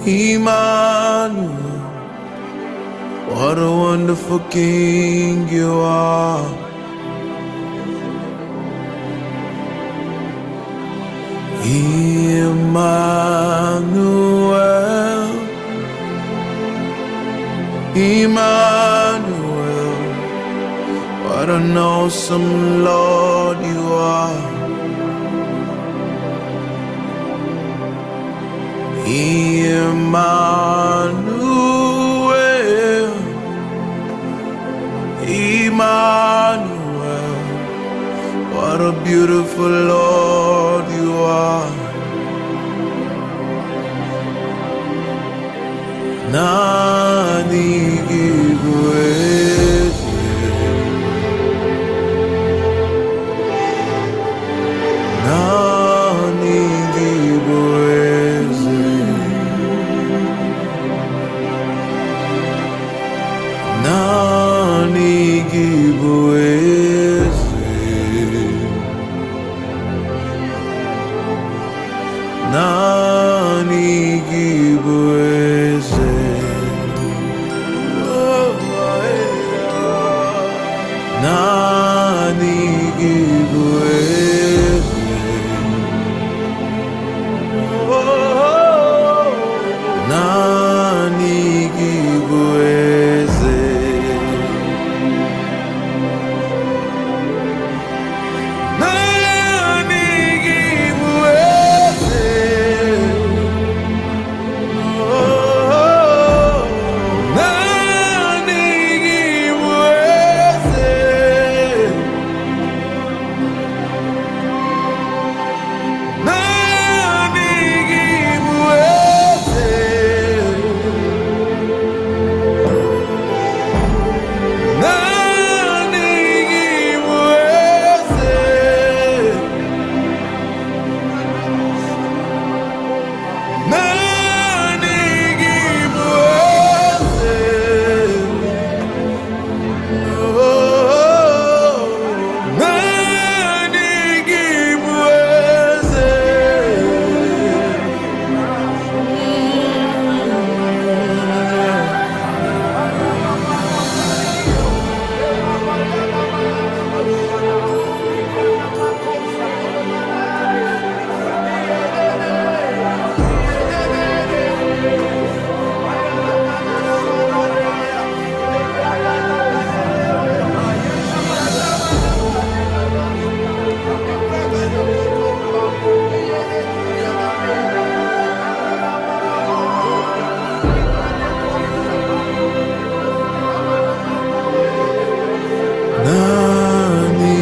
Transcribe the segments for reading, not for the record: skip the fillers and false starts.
Emmanuel, what a wonderful King you are. Emmanuel, Emmanuel, what an awesome Lord you are. Emmanuel, Emmanuel, what a beautiful Lord you are. Nani gibwezi, Nani gibwezi, Nani gibwezi, Nani gibwezi. Nani gibwezi, Nani gibwezi, Nani gibwezi, Nani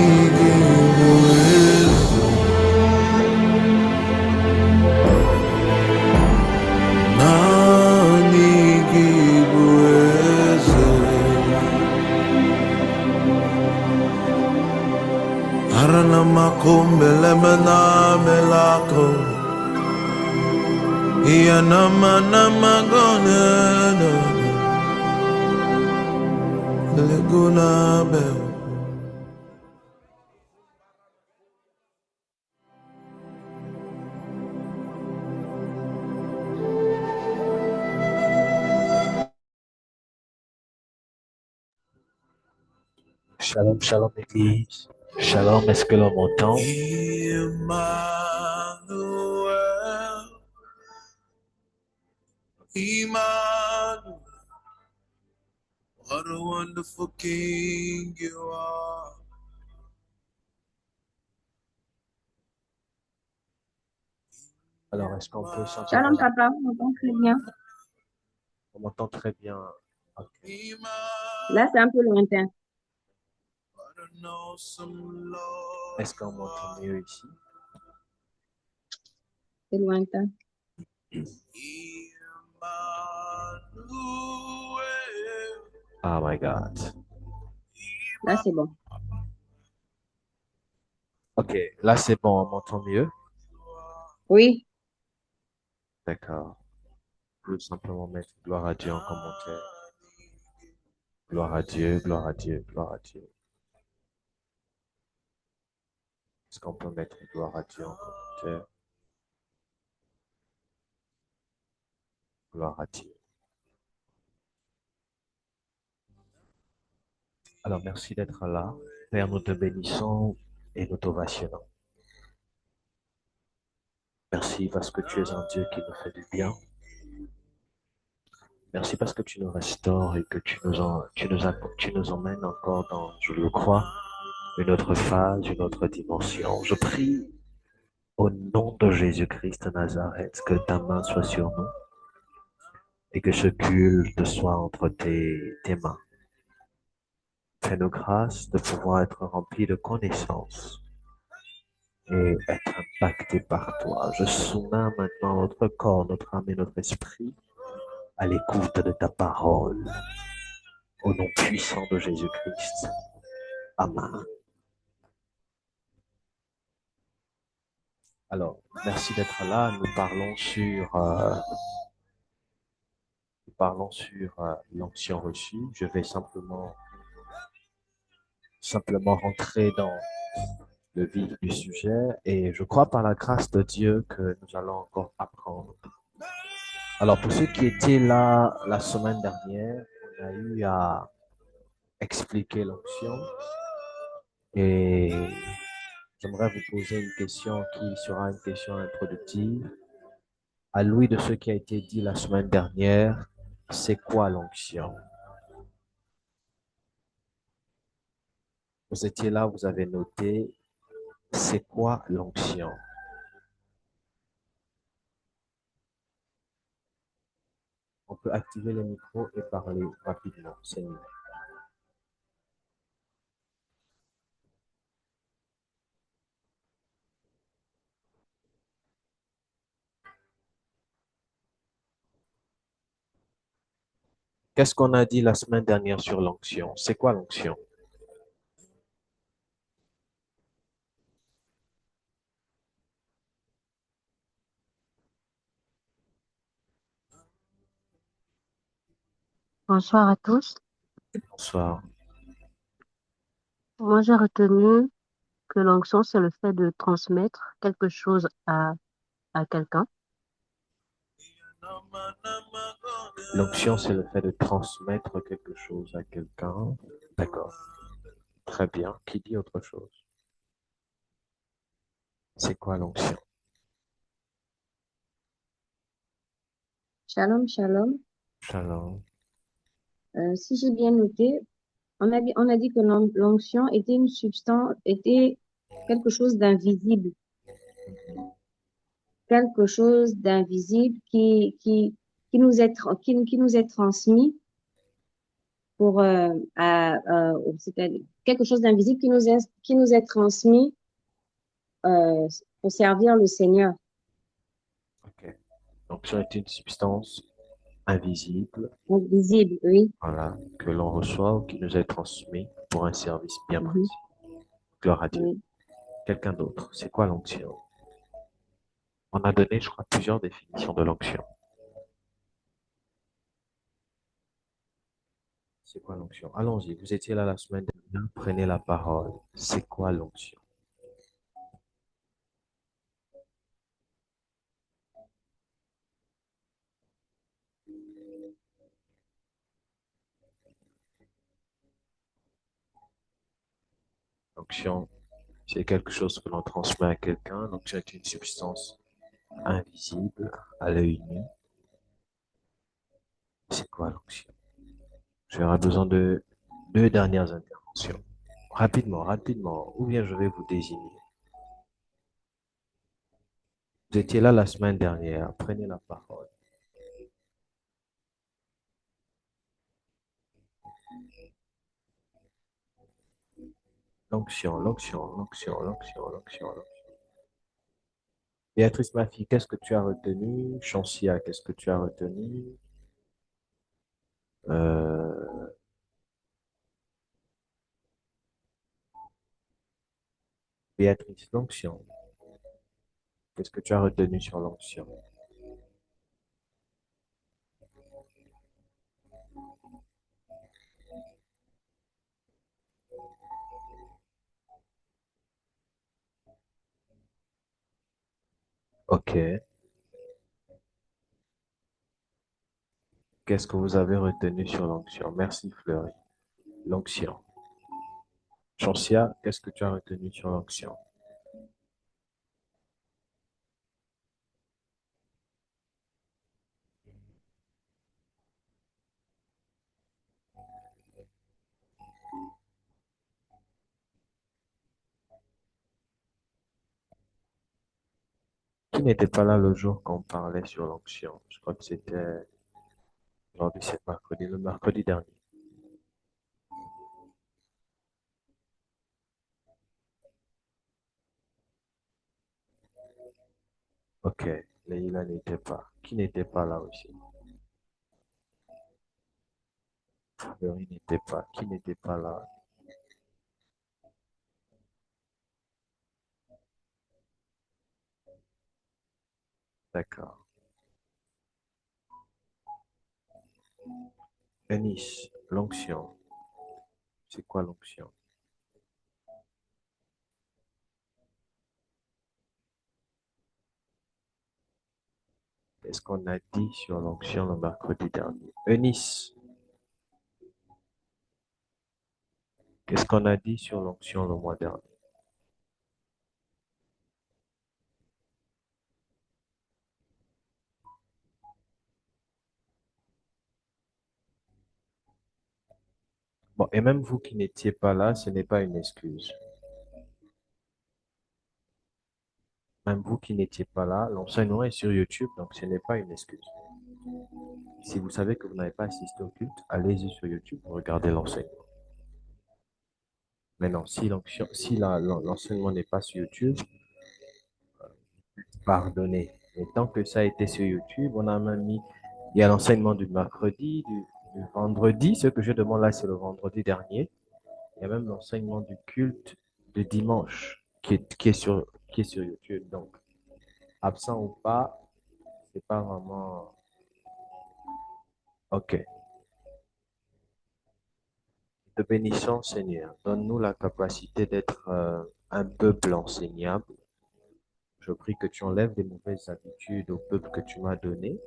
Arana makumbele mena melako, iya nama nama gone leguna be. Shalom, shalom Église. Shalom, est-ce que l'on m'entend? Emmanuel, Emmanuel, what a wonderful King you are. Alors, est-ce qu'on peut chanter? Shalom, papa, on m'entend très bien. On m'entend très bien. Ok. Là, c'est un peu lointain. Est-ce qu'on m'entend mieux ici? C'est lointain. Oh my God. Là, c'est bon. Ok, là c'est bon, on m'entend mieux. Oui. D'accord. Je veux simplement mettre gloire à Dieu en commentaire. Gloire à Dieu, gloire à Dieu, gloire à Dieu. Est-ce qu'on peut mettre gloire à Dieu en commentaire? Gloire à Dieu. Alors, merci d'être là. Père, nous te bénissons et nous t'ovationnons. Merci parce que tu es un Dieu qui nous fait du bien. Merci parce que tu nous restaures et que tu nous emmènes encore dans, je le crois, une autre phase, une autre dimension. Je prie au nom de Jésus-Christ de Nazareth que ta main soit sur nous et que ce culte soit entre tes mains. Fais-nous grâce de pouvoir être remplis de connaissances et être impactés par toi. Je soumets maintenant notre corps, notre âme et notre esprit à l'écoute de ta parole. Au nom puissant de Jésus-Christ. Amen. Alors, merci d'être là. Nous parlons sur l'onction reçue. Je vais simplement rentrer dans le vif du sujet et je crois par la grâce de Dieu que nous allons encore apprendre. Alors, pour ceux qui étaient là la semaine dernière, on a eu à expliquer l'onction et j'aimerais vous poser une question qui sera une question introductive. À Louis de ce qui a été dit la semaine dernière, c'est quoi l'onction? Vous étiez là, vous avez noté, c'est quoi l'onction? On peut activer le micro et parler rapidement, c'est mieux. Qu'est-ce qu'on a dit la semaine dernière sur l'onction? C'est quoi l'onction? Bonsoir à tous. Bonsoir. Moi, j'ai retenu que l'onction, c'est le fait de transmettre quelque chose à quelqu'un. L'onction, c'est le fait de transmettre quelque chose à quelqu'un. D'accord. Très bien. Qui dit autre chose? C'est quoi l'onction? Shalom, shalom. Shalom. Si j'ai bien noté, on a dit que l'onction était une substance, était quelque chose d'invisible. Quelque chose d'invisible qui nous est transmis pour, c'est-à-dire quelque chose d'invisible qui nous est transmis, euh, pour servir le Seigneur. Ok. L'onction est une substance invisible, Invisible, oui. voilà, que l'on reçoit ou qui nous est transmis pour un service bien Mhm, précis. Gloire à Dieu. oui. Quelqu'un d'autre. C'est quoi l'onction? On a donné, je crois, plusieurs définitions de l'onction. C'est quoi l'onction? Allons-y. Vous étiez là la semaine dernière. Prenez la parole. C'est quoi l'onction? L'onction, c'est quelque chose que l'on transmet à quelqu'un. L'onction est une substance invisible à l'œil nu. C'est quoi l'onction? J'aurai besoin de deux dernières interventions. Rapidement, rapidement, ou bien je vais vous désigner. Vous étiez là la semaine dernière. Prenez la parole. L'onction, l'onction, l'onction, l'onction, l'onction, l'onction. Béatrice, ma fille, qu'est-ce que tu as retenu? Chancia, qu'est-ce que tu as retenu? Euh, Béatrice, l'onction. Qu'est-ce que tu as retenu sur l'onction? Ok. Qu'est-ce que vous avez retenu sur l'onction? Merci Fleury. L'onction. Chancia, qu'est-ce que tu as retenu sur l'onction? Qui n'était pas là le jour qu'on parlait sur l'onction? Je crois que c'était aujourd'hui, c'est mercredi, le mercredi dernier. Ok, Leïla n'était pas. Qui n'était pas là aussi? Fleury n'était pas. Qui n'était pas là? D'accord. Eunice, l'onction. C'est quoi l'onction? Qu'est-ce qu'on a dit sur l'onction le mercredi dernier? Eunice, qu'est-ce qu'on a dit sur l'onction le mois dernier? Bon, et même vous qui n'étiez pas là, ce n'est pas une excuse. Même vous qui n'étiez pas là, l'enseignement est sur YouTube, donc ce n'est pas une excuse. Si vous savez que vous n'avez pas assisté au culte, allez-y sur YouTube, regardez l'enseignement. Maintenant, si l'enseignement n'est pas sur YouTube, pardonnez. Mais tant que ça a été sur YouTube, on a même mis, il y a l'enseignement du mercredi, du vendredi. Ce que je demande là, c'est le vendredi dernier. Il y a même l'enseignement du culte de dimanche qui est sur YouTube. Donc, absent ou pas, c'est pas vraiment. OK. Te bénissons, Seigneur. Donne-nous la capacité d'être un peuple enseignable. Je prie que tu enlèves les mauvaises habitudes au peuple que tu m'as donné,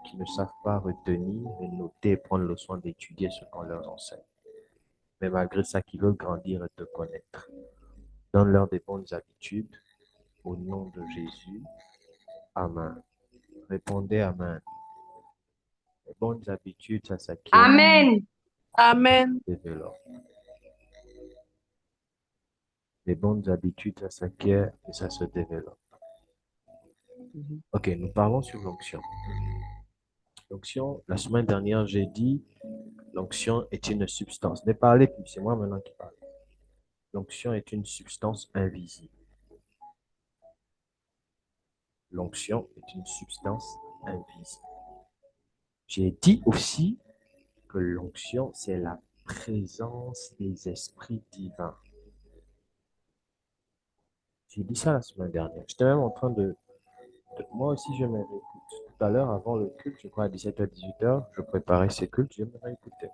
qui ne savent pas retenir et noter et prendre le soin d'étudier ce qu'on leur enseigne. Mais malgré ça, qui veulent grandir et te connaître. Donne-leur des bonnes habitudes. Au nom de Jésus. Amen. Répondez Amen. Les bonnes habitudes, ça s'acquiert. Amen. Amen. Développe. Les bonnes habitudes, ça s'acquiert et ça se développe. Ok, nous parlons sur l'onction. L'onction, la semaine dernière, j'ai dit, l'onction est une substance. Ne parlez plus, c'est moi maintenant qui parle. L'onction est une substance invisible. L'onction est une substance invisible. J'ai dit aussi que l'onction, c'est la présence des esprits divins. J'ai dit ça la semaine dernière. J'étais même en train moi aussi, je me réécoute. Tout à l'heure, avant le culte, je crois à 17h, 18h, je préparais ce culte, je me réécoutais.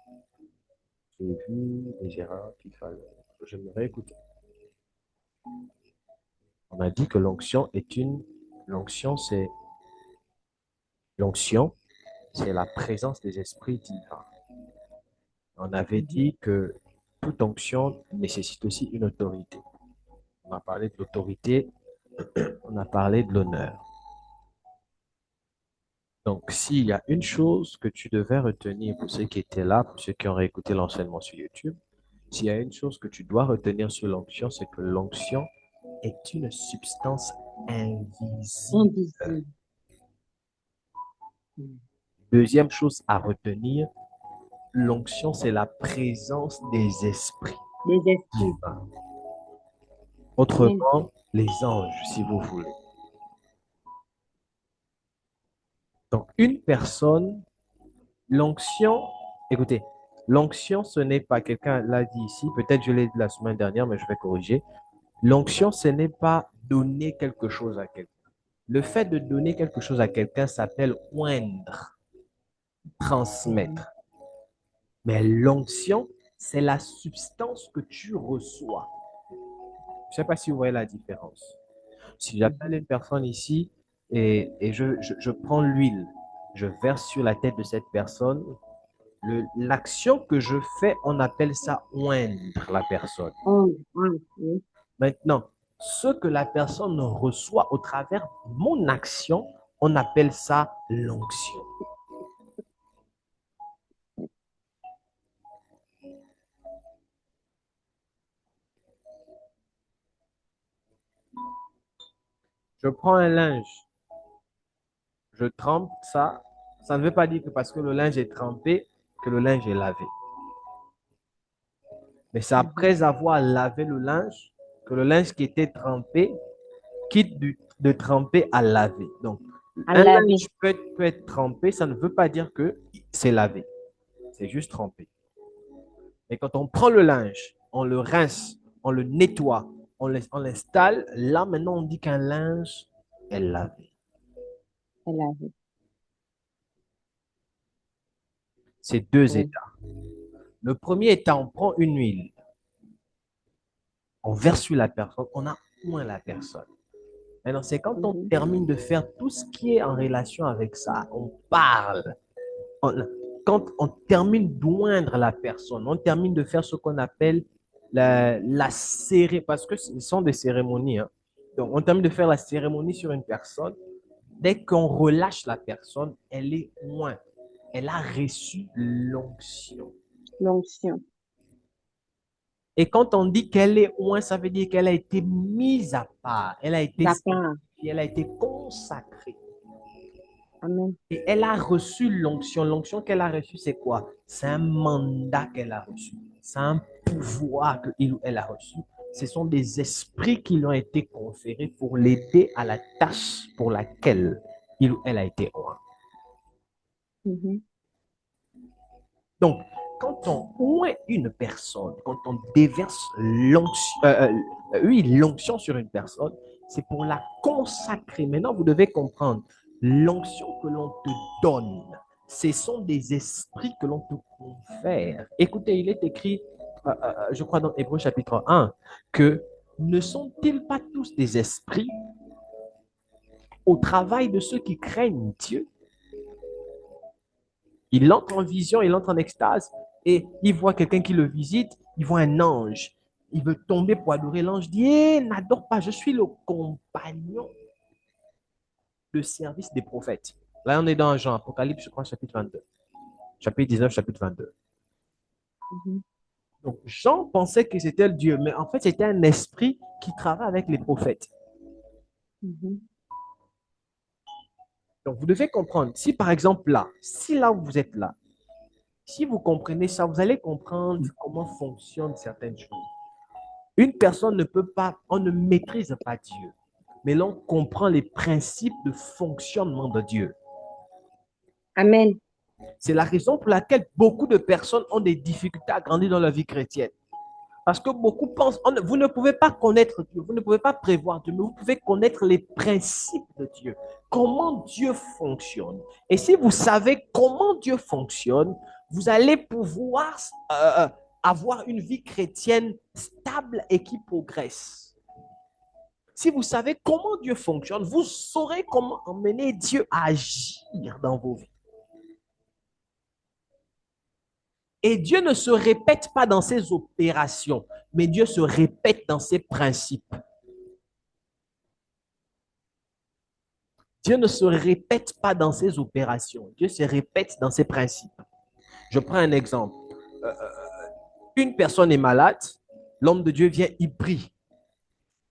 J'ai vu les erreurs qu'il fallait. Je me réécoutais. On a dit que l'onction, c'est la présence des esprits divins. On avait dit que toute onction nécessite aussi une autorité. On a parlé de l'autorité, on a parlé de l'honneur. Donc, s'il y a une chose que tu devais retenir pour ceux qui étaient là, pour ceux qui auraient écouté l'enseignement sur YouTube, s'il y a une chose que tu dois retenir sur l'onction, c'est que l'onction est une substance invisible. Invisible. Deuxième chose à retenir, l'onction, c'est la présence des esprits Des esprits. divins. Autrement, les anges, si vous voulez. Donc, une personne, l'onction, écoutez, l'onction, ce n'est pas, quelqu'un l'a dit ici, peut-être je l'ai dit la semaine dernière, mais je vais corriger. L'onction, ce n'est pas donner quelque chose à quelqu'un. Le fait de donner quelque chose à quelqu'un s'appelle oindre, transmettre. Mais l'onction, c'est la substance que tu reçois. Je ne sais pas si vous voyez la différence. Si j'appelle une personne ici et je prends l'huile, je verse sur la tête de cette personne. L'action que je fais, on appelle ça oindre la personne. Oui. Maintenant, ce que la personne reçoit au travers de mon action, on appelle ça l'onction. Je prends un linge, je trempe ça. Ça ne veut pas dire que parce que le linge est trempé, que le linge est lavé. Mais c'est après avoir lavé le linge que le linge qui était trempé quitte de tremper à laver. Donc, À un laver. linge peut être trempé, ça ne veut pas dire que c'est lavé. C'est juste trempé. Et quand on prend le linge, on le rince, on le nettoie, on l'installe, là maintenant on dit qu'un linge est lavé. À laver. C'est deux Oui. états. Le premier état, on prend une huile, on verse sur la personne, on a oint la personne. Maintenant, c'est quand on termine de faire tout ce qui est en relation avec ça, on parle. Quand on termine d'oindre la personne, on termine de faire ce qu'on appelle la cérémonie, parce que ce sont des cérémonies. Hein. Donc, on termine de faire la cérémonie sur une personne. Dès qu'on relâche la personne, elle est ointe. Elle a reçu l'onction. L'onction. Et quand on dit qu'elle est ointe, ça veut dire qu'elle a été mise à part. Elle a été sanctifiée, elle a été consacrée. Amen. Et elle a reçu l'onction. L'onction qu'elle a reçue, c'est quoi? C'est un mandat qu'elle a reçu. C'est un pouvoir qu'il ou elle a reçu. Ce sont des esprits qui lui ont été conférés pour l'aider à la tâche pour laquelle il ou elle a été oint. Donc, quand on oint une personne, quand on déverse l'onction sur une personne, c'est pour la consacrer. Maintenant, vous devez comprendre, l'onction que l'on te donne, ce sont des esprits que l'on te confère. Écoutez, il est écrit, je crois dans Hébreux chapitre 1, que ne sont-ils pas tous des esprits au travail de ceux qui craignent Dieu? Il entre en vision, il entre en extase et il voit quelqu'un qui le visite, il voit un ange. Il veut tomber pour adorer l'ange, dit n'adore pas, je suis le compagnon de service des prophètes. Là, on est dans Jean, Apocalypse, je crois, chapitre 22. Chapitre 19, chapitre 22. Donc, Jean pensait que c'était le Dieu, mais en fait, c'était un esprit qui travaille avec les prophètes. Donc, vous devez comprendre, si par exemple là, si là où vous êtes là, si vous comprenez ça, vous allez comprendre comment fonctionnent certaines choses. Une personne ne peut pas, on ne maîtrise pas Dieu, mais l'on comprend les principes de fonctionnement de Dieu. Amen. C'est la raison pour laquelle beaucoup de personnes ont des difficultés à grandir dans leur vie chrétienne. Parce que beaucoup pensent, vous ne pouvez pas connaître Dieu, vous ne pouvez pas prévoir Dieu, mais vous pouvez connaître les principes de Dieu, comment Dieu fonctionne. Et si vous savez comment Dieu fonctionne, vous allez pouvoir avoir une vie chrétienne stable et qui progresse. Si vous savez comment Dieu fonctionne, vous saurez comment emmener Dieu à agir dans vos vies. Et Dieu ne se répète pas dans ses opérations, mais Dieu se répète dans ses principes. Dieu ne se répète pas dans ses opérations, Dieu se répète dans ses principes. Je prends un exemple. Une personne est malade, l'homme de Dieu vient, il prie.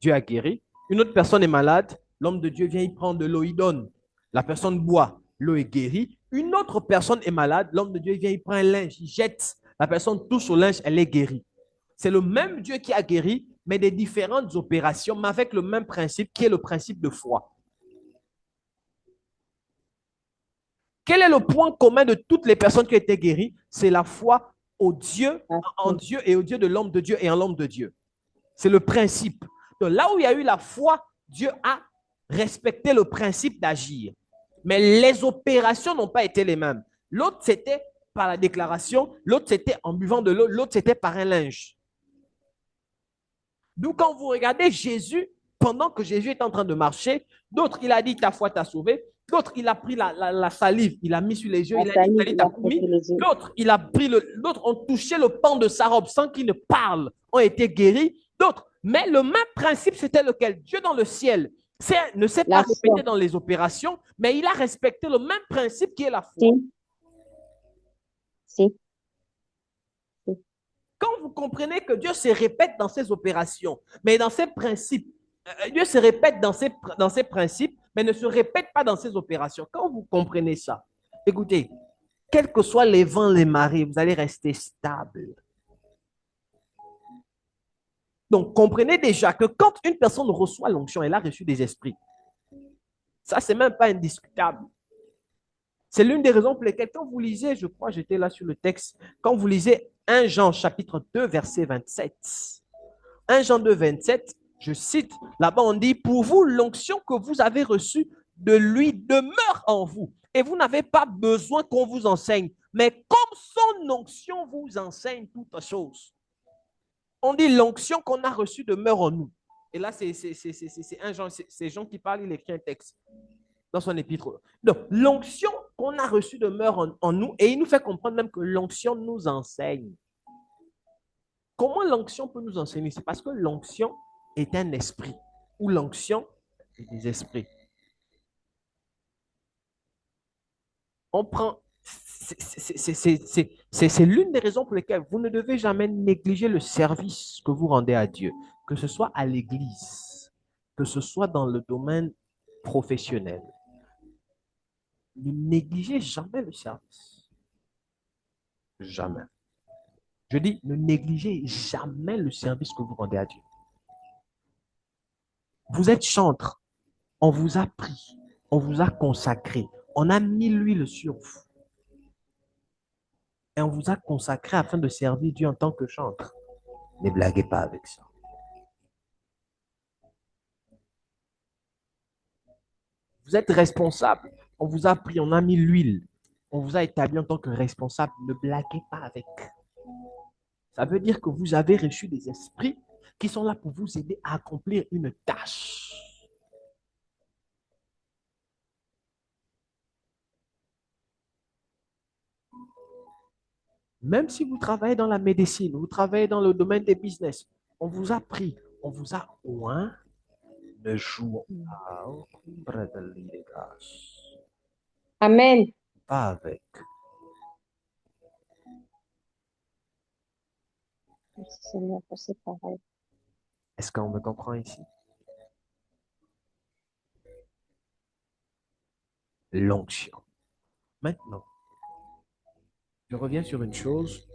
Dieu a guéri. Une autre personne est malade, l'homme de Dieu vient, il prend de l'eau, il donne. La personne boit, l'eau est guérie. Une autre personne est malade, l'homme de Dieu vient, il prend un linge, il jette. La personne touche au linge, elle est guérie. C'est le même Dieu qui a guéri, mais des différentes opérations, mais avec le même principe, qui est le principe de foi. Quel est le point commun de toutes les personnes qui ont été guéries? C'est la foi au Dieu, en Dieu et au Dieu de l'homme de Dieu et en l'homme de Dieu. C'est le principe. Donc là où il y a eu la foi, Dieu a respecté le principe d'agir. Mais les opérations n'ont pas été les mêmes. L'autre, c'était par la déclaration, l'autre, c'était en buvant de l'eau, l'autre, c'était par un linge. D'où quand vous regardez Jésus, pendant que Jésus est en train de marcher, d'autres, il a dit, ta foi t'a sauvé. L'autre, il a pris la salive, il a mis sur les yeux, La il a dit, salive, Salut, il t'as a commis. frotté les yeux. L'autre, il a pris l'autre, ont touché le pan de sa robe sans qu'il ne parle, ont été guéris. D'autres, mais le même principe, c'était lequel? Dieu dans le ciel ne s'est pas répété L'action. dans les opérations, mais il a respecté le même principe qui est la foi. Si. Si. Si. Quand vous comprenez que Dieu se répète dans ses opérations, mais dans ses principes, Dieu se répète dans ses principes, mais ne se répète pas dans ses opérations. Quand vous comprenez ça, écoutez, quels que soient les vents, les marées, vous allez rester stable. Donc, comprenez déjà que quand une personne reçoit l'onction, elle a reçu des esprits. Ça, c'est même pas indiscutable. C'est l'une des raisons pour lesquelles, quand vous lisez, je crois, j'étais là sur le texte, quand vous lisez 1 Jean chapitre 2, verset 27, 1 Jean 2, 27, je cite, là-bas on dit, pour vous, l'onction que vous avez reçue de lui demeure en vous. Et vous n'avez pas besoin qu'on vous enseigne. Mais comme son onction vous enseigne toutes choses. On dit l'onction qu'on a reçue demeure en nous. Et là, c'est un Jean, c'est Jean qui parle, il écrit un texte dans son épître. Donc, l'onction qu'on a reçue demeure en nous et il nous fait comprendre même que l'onction nous enseigne. Comment l'onction peut nous enseigner? C'est parce que l'onction est un esprit ou l'onction est des esprits. On prend, c'est l'une des raisons pour lesquelles vous ne devez jamais négliger le service que vous rendez à Dieu, que ce soit à l'église, que ce soit dans le domaine professionnel. Ne négligez jamais le service. Jamais. Je dis, ne négligez jamais le service que vous rendez à Dieu. Vous êtes chantre, on vous a pris, on vous a consacré, on a mis l'huile sur vous. Et on vous a consacré afin de servir Dieu en tant que chantre. Ne blaguez pas avec ça. Vous êtes responsable. On vous a pris, on a mis l'huile. On vous a établi en tant que responsable. Ne blaguez pas avec. Ça veut dire que vous avez reçu des esprits qui sont là pour vous aider à accomplir une tâche. Même si vous travaillez dans la médecine, vous travaillez dans le domaine des business, on vous a pris, on vous a oint, ne jouons Amen. pas avec. Merci Seigneur pour ces paroles. Est-ce qu'on me comprend ici? L'onction. Maintenant, je reviens sur une chose.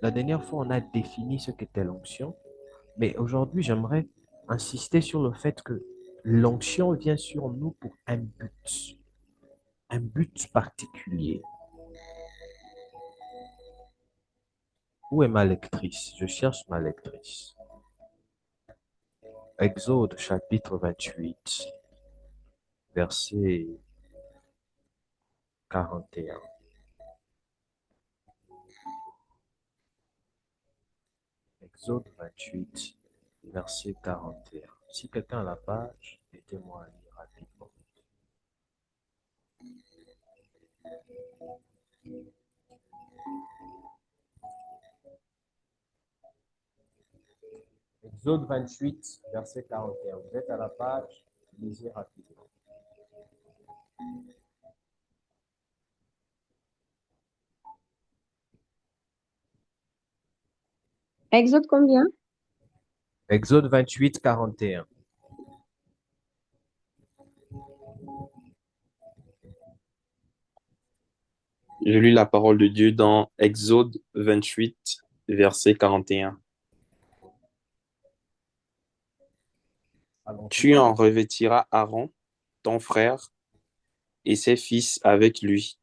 La dernière fois, on a défini ce qu'était l'onction, mais aujourd'hui, j'aimerais insister sur le fait que l'onction vient sur nous pour un but particulier. Où est ma lectrice? Je cherche ma lectrice. Exode chapitre 28, verset 41. Exode 28, verset 41. Si quelqu'un a la page, aidez-moi à lire rapidement. Exode 28, verset 41. Vous êtes à la page, lisez rapidement. Exode combien? Exode 28, 41. Je lis la parole de Dieu dans Exode 28, verset 41. Tu en revêtiras Aaron, ton frère, et ses fils avec lui.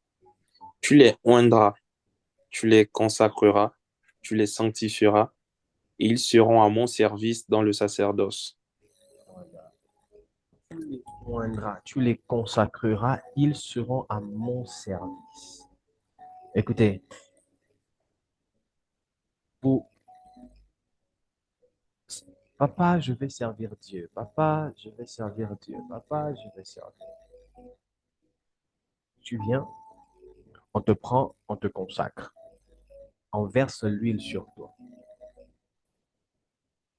Tu les oindras, tu les consacreras, tu les sanctifieras, et ils seront à mon service dans le sacerdoce. Tu les oindras, tu les consacreras, ils seront à mon service. Écoutez, pour papa, je vais servir Dieu. Papa, je vais servir Dieu. Papa, je vais servir. Tu viens, on te prend, on te consacre. On verse l'huile sur toi.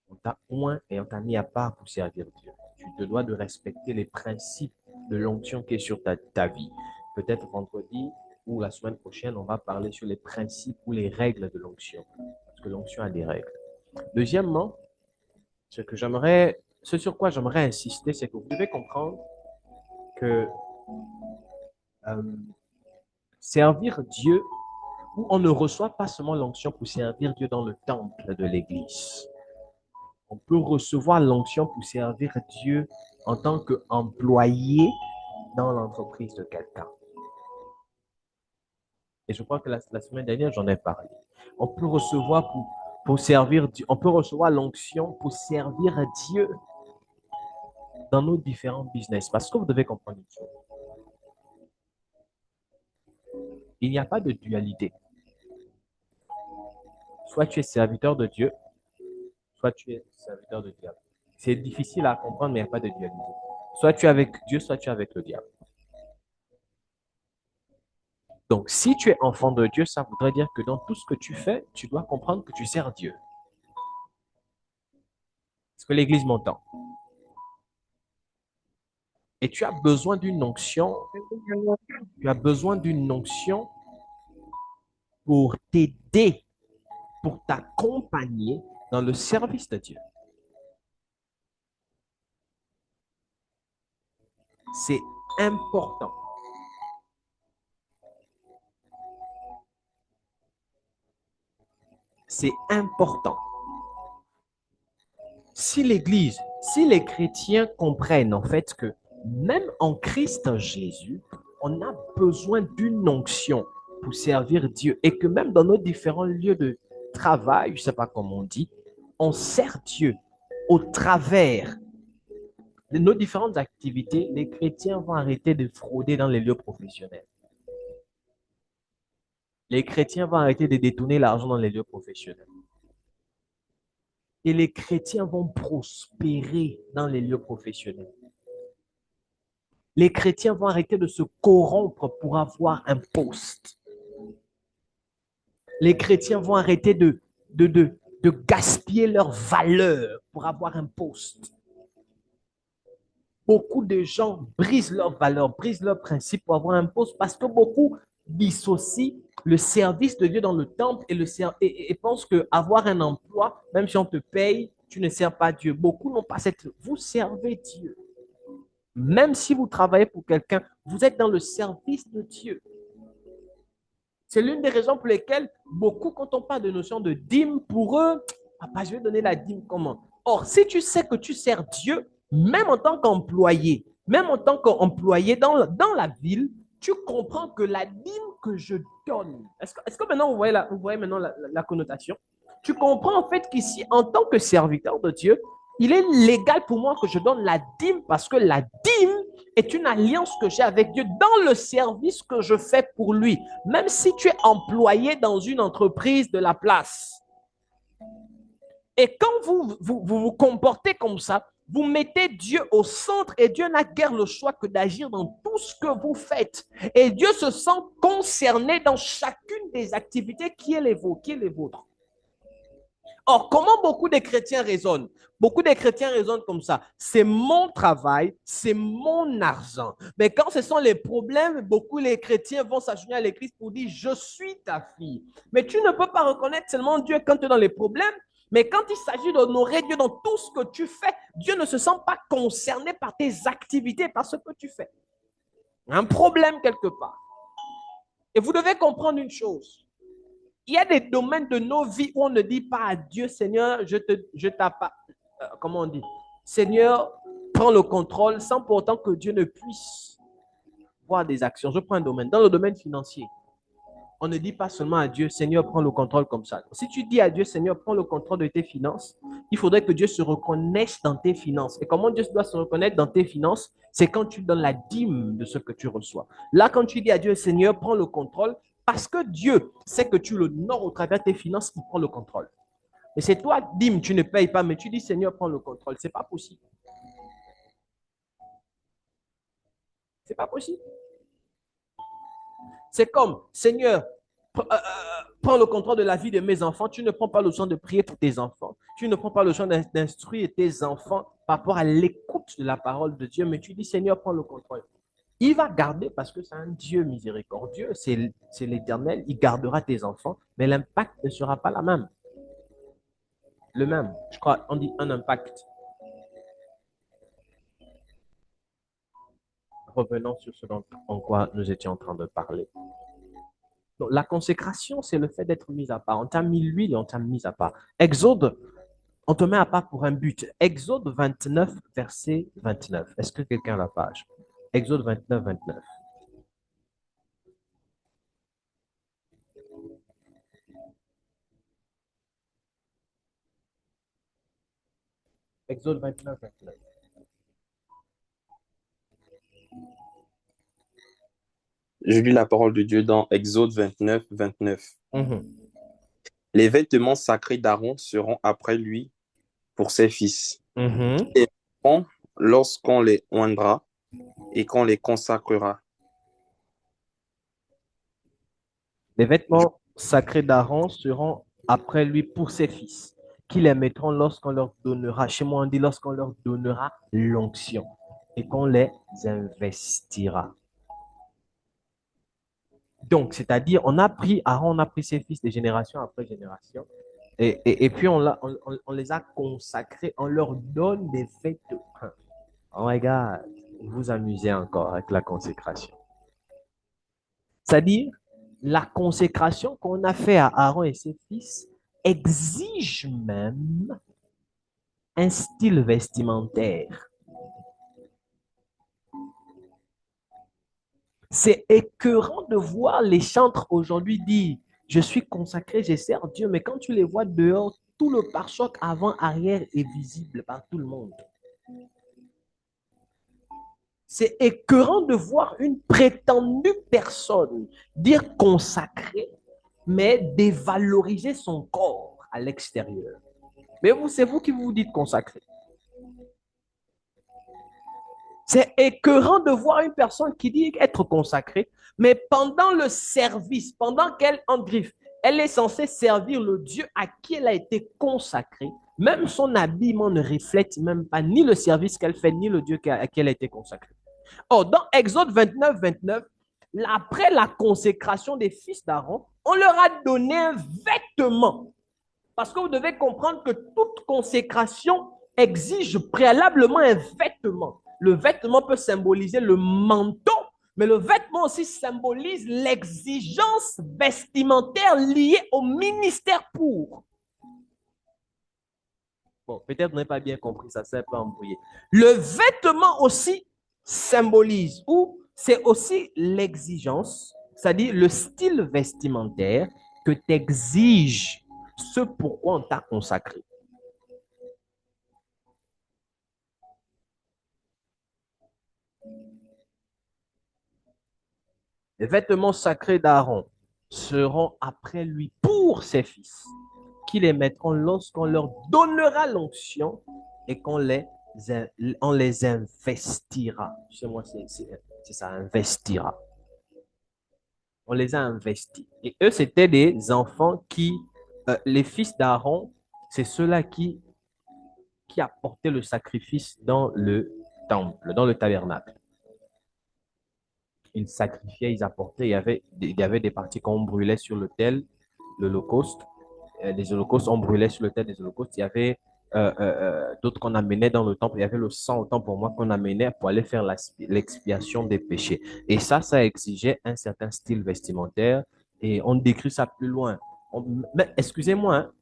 On t'a oint et on t'a mis à part pour servir Dieu. Tu te dois de respecter les principes de l'onction qui est sur ta vie. Peut-être vendredi ou la semaine prochaine, on va parler sur les principes ou les règles de l'onction. Parce que l'onction a des règles. Deuxièmement, ce sur quoi j'aimerais insister, c'est que vous devez comprendre que euh, servir Dieu, où on ne reçoit pas seulement l'onction pour servir Dieu dans le temple de l'Église. On peut recevoir l'onction pour servir Dieu en tant qu'employé dans l'entreprise de quelqu'un. Et je crois que la semaine dernière, j'en ai parlé. On peut recevoir pour servir Dieu, on peut recevoir l'onction pour servir Dieu dans nos différents business. Parce que vous devez comprendre une chose. Il n'y a pas de dualité. Soit tu es serviteur de Dieu, soit tu es serviteur de diable. C'est difficile à comprendre, mais il n'y a pas de dualité. Soit tu es avec Dieu, soit tu es avec le diable. Donc, si tu es enfant de Dieu, ça voudrait dire que dans tout ce que tu fais, tu dois comprendre que tu sers Dieu. Est-ce que l'Église m'entend? Et tu as besoin d'une onction. Tu as besoin d'une onction pour t'aider, pour t'accompagner dans le service de Dieu. C'est important. C'est important. Si l'Église, si les chrétiens comprennent en fait que même en Christ Jésus, on a besoin d'une onction pour servir Dieu et que même dans nos différents lieux de travail, je ne sais pas comment on dit, on sert Dieu au travers de nos différentes activités, les chrétiens vont arrêter de frauder dans les lieux professionnels. Les chrétiens vont arrêter de détourner l'argent dans les lieux professionnels. Et les chrétiens vont prospérer dans les lieux professionnels. Les chrétiens vont arrêter de se corrompre pour avoir un poste. Les chrétiens vont arrêter de gaspiller leur valeur pour avoir un poste. Beaucoup de gens brisent leurs valeurs, brisent leurs principes pour avoir un poste parce que beaucoup dissocient le service de Dieu dans le temple et pensent qu'avoir un emploi, même si on te paye, tu ne sers pas Dieu. Beaucoup n'ont pas cette... Vous servez Dieu. Même si vous travaillez pour quelqu'un, vous êtes dans le service de Dieu. C'est l'une des raisons pour lesquelles beaucoup, quand on parle de notion de dîme, pour eux, papa, je vais donner la dîme comment? Or, si tu sais que tu sers Dieu, même en tant qu'employé, dans la ville, tu comprends que la dîme que je donne, est-ce que maintenant vous voyez maintenant la connotation? Tu comprends en fait qu'ici, en tant que serviteur de Dieu, il est légal pour moi que je donne la dîme parce que la dîme est une alliance que j'ai avec Dieu dans le service que je fais pour lui. Même si tu es employé dans une entreprise de la place. Et quand vous comportez comme ça, vous mettez Dieu au centre et Dieu n'a guère le choix que d'agir dans tout ce que vous faites. Et Dieu se sent concerné dans chacune des activités qui est les vôtres. Or, comment beaucoup de chrétiens raisonnent? Beaucoup de chrétiens raisonnent comme ça. C'est mon travail, c'est mon argent. Mais quand ce sont les problèmes, beaucoup les chrétiens vont s'agenouiller à l'église pour dire, je suis ta fille. Mais tu ne peux pas reconnaître seulement Dieu quand tu es dans les problèmes. Mais quand il s'agit d'honorer Dieu dans tout ce que tu fais, Dieu ne se sent pas concerné par tes activités, par ce que tu fais. Un problème quelque part. Et vous devez comprendre une chose. Il y a des domaines de nos vies où on ne dit pas à Dieu, Seigneur, comment on dit? Seigneur, prends le contrôle sans pour autant que Dieu ne puisse voir des actions. Je prends un domaine. Dans le domaine financier, on ne dit pas seulement à Dieu, Seigneur, prends le contrôle comme ça. Si tu dis à Dieu, Seigneur, prends le contrôle de tes finances, il faudrait que Dieu se reconnaisse dans tes finances. Et comment Dieu doit se reconnaître dans tes finances? C'est quand tu donnes la dîme de ce que tu reçois. Là, quand tu dis à Dieu, Seigneur, prends le contrôle, parce que Dieu sait que tu l'honores au travers de tes finances, il prend le contrôle. Et c'est toi, dîme, tu ne payes pas, mais tu dis, Seigneur, prends le contrôle. Ce n'est pas possible. Ce n'est pas possible. C'est comme, Seigneur, prends le contrôle de la vie de mes enfants. Tu ne prends pas le soin de prier pour tes enfants. Tu ne prends pas le soin d'instruire tes enfants par rapport à l'écoute de la parole de Dieu, mais tu dis, Seigneur, prends le contrôle. Il va garder parce que c'est un Dieu miséricordieux, c'est l'Éternel, il gardera tes enfants, mais l'impact ne sera pas la même. Le même, je crois, on dit un impact. Revenons sur ce en quoi nous étions en train de parler. Donc, la consécration, c'est le fait d'être mis à part. On t'a mis l'huile et on t'a mis à part. Exode, on te met à part pour un but. Exode 29, verset 29. Est-ce que quelqu'un a la page? Exode 29, 29. Exode 29, 29. Je lis la parole de Dieu dans Exode 29, 29. Les vêtements sacrés d'Aaron seront après lui pour ses fils. Et lorsqu'on les oindra et qu'on les consacrera. Les vêtements sacrés d'Aaron seront après lui pour ses fils, qui les mettront lorsqu'on leur donnera, chez moi on dit lorsqu'on leur donnera l'onction et qu'on les investira. Donc, c'est-à-dire, on a pris Aaron, on a pris ses fils de génération après génération, et puis on les a consacrés, on leur donne des vêtements. Oh my God, vous vous amusez encore avec la consécration. C'est-à-dire, la consécration qu'on a fait à Aaron et ses fils exige même un style vestimentaire. C'est écœurant de voir les chantres aujourd'hui dire, je suis consacré, je sers Dieu, mais quand tu les vois dehors, tout le pare-choc avant-arrière est visible par tout le monde. C'est écœurant de voir une prétendue personne dire consacrée, mais dévaloriser son corps à l'extérieur. Mais vous, c'est vous qui vous dites consacré. C'est écœurant de voir une personne qui dit être consacrée, mais pendant le service, pendant qu'elle en griffe, elle est censée servir le Dieu à qui elle a été consacrée. Même son habillement ne reflète même pas ni le service qu'elle fait, ni le Dieu à qui elle a été consacrée. Or, dans Exode 29, 29, après la consécration des fils d'Aaron, on leur a donné un vêtement. Parce que vous devez comprendre que toute consécration exige préalablement un vêtement. Le vêtement peut symboliser le manteau, mais le vêtement aussi symbolise l'exigence vestimentaire liée au ministère pour. Bon, peut-être vous n'avez pas bien compris, ça s'est un peu embrouillé. Le vêtement aussi symbolise, ou c'est aussi l'exigence, c'est-à-dire le style vestimentaire que t'exige ce pourquoi on t'a consacré. Les vêtements sacrés d'Aaron seront après lui pour ses fils, qui les mettront lorsqu'on leur donnera l'onction et qu'on on les investira. Chez moi, c'est ça, investira. On les a investis. Et eux, c'était des enfants qui, les fils d'Aaron, c'est ceux-là qui apportaient le sacrifice dans le temple, dans le tabernacle. Ils sacrifiaient, ils apportaient. Il y avait des parties qu'on brûlait sur l'autel, l'holocauste. Les holocaustes, on brûlait sur l'autel des holocaustes. Il y avait d'autres qu'on amenait dans le temple. Il y avait le sang, autant pour moi, qu'on amenait pour aller faire l'expiation des péchés. Et ça exigeait un certain style vestimentaire. Et on décrit ça plus loin. Mais excusez-moi, hein,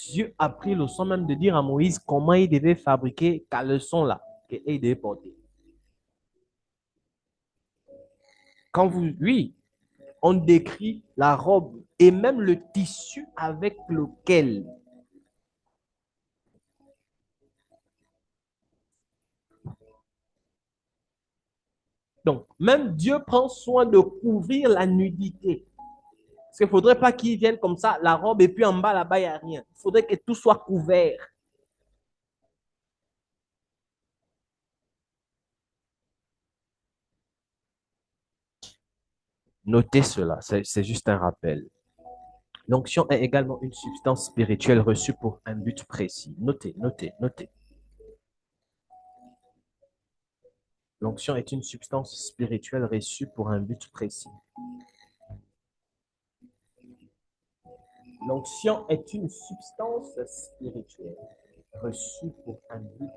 Dieu a pris le soin même de dire à Moïse comment il devait fabriquer caleçon là, qu'il devait porter. Quand oui, on décrit la robe et même le tissu avec lequel. Donc, même Dieu prend soin de couvrir la nudité. Parce qu'il ne faudrait pas qu'il vienne comme ça, la robe, et puis en bas, là-bas, il n'y a rien. Il faudrait que tout soit couvert. Notez cela, c'est juste un rappel. L'onction est également une substance spirituelle reçue pour un but précis. Notez, notez, notez. L'onction est une substance spirituelle reçue pour un but précis. L'onction est une substance spirituelle reçue pour un but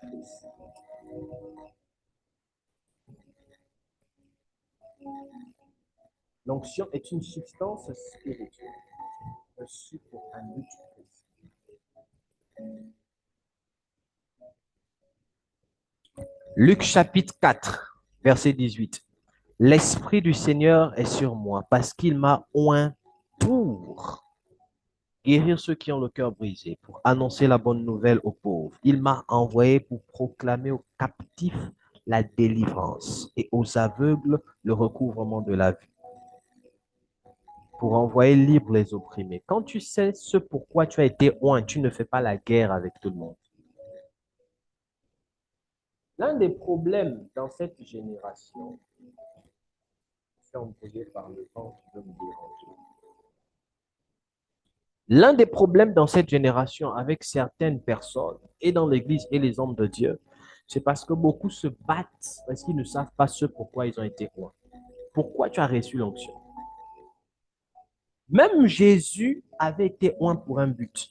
précis. L'onction est une substance spirituelle reçue pour un but précis. Luc chapitre 4, verset 18. L'Esprit du Seigneur est sur moi parce qu'il m'a oint pour guérir ceux qui ont le cœur brisé, pour annoncer la bonne nouvelle aux pauvres. Il m'a envoyé pour proclamer aux captifs la délivrance et aux aveugles le recouvrement de la vue, pour envoyer libres les opprimés. Quand tu sais ce pourquoi tu as été oint, tu ne fais pas la guerre avec tout le monde. L'un des problèmes dans cette génération, c'est empêché par le temps qui veut me déranger. L'un des problèmes dans cette génération avec certaines personnes et dans l'Église et les hommes de Dieu, c'est parce que beaucoup se battent parce qu'ils ne savent pas ce pourquoi ils ont été oints. Pourquoi tu as reçu l'onction? Même Jésus avait été oint pour un but.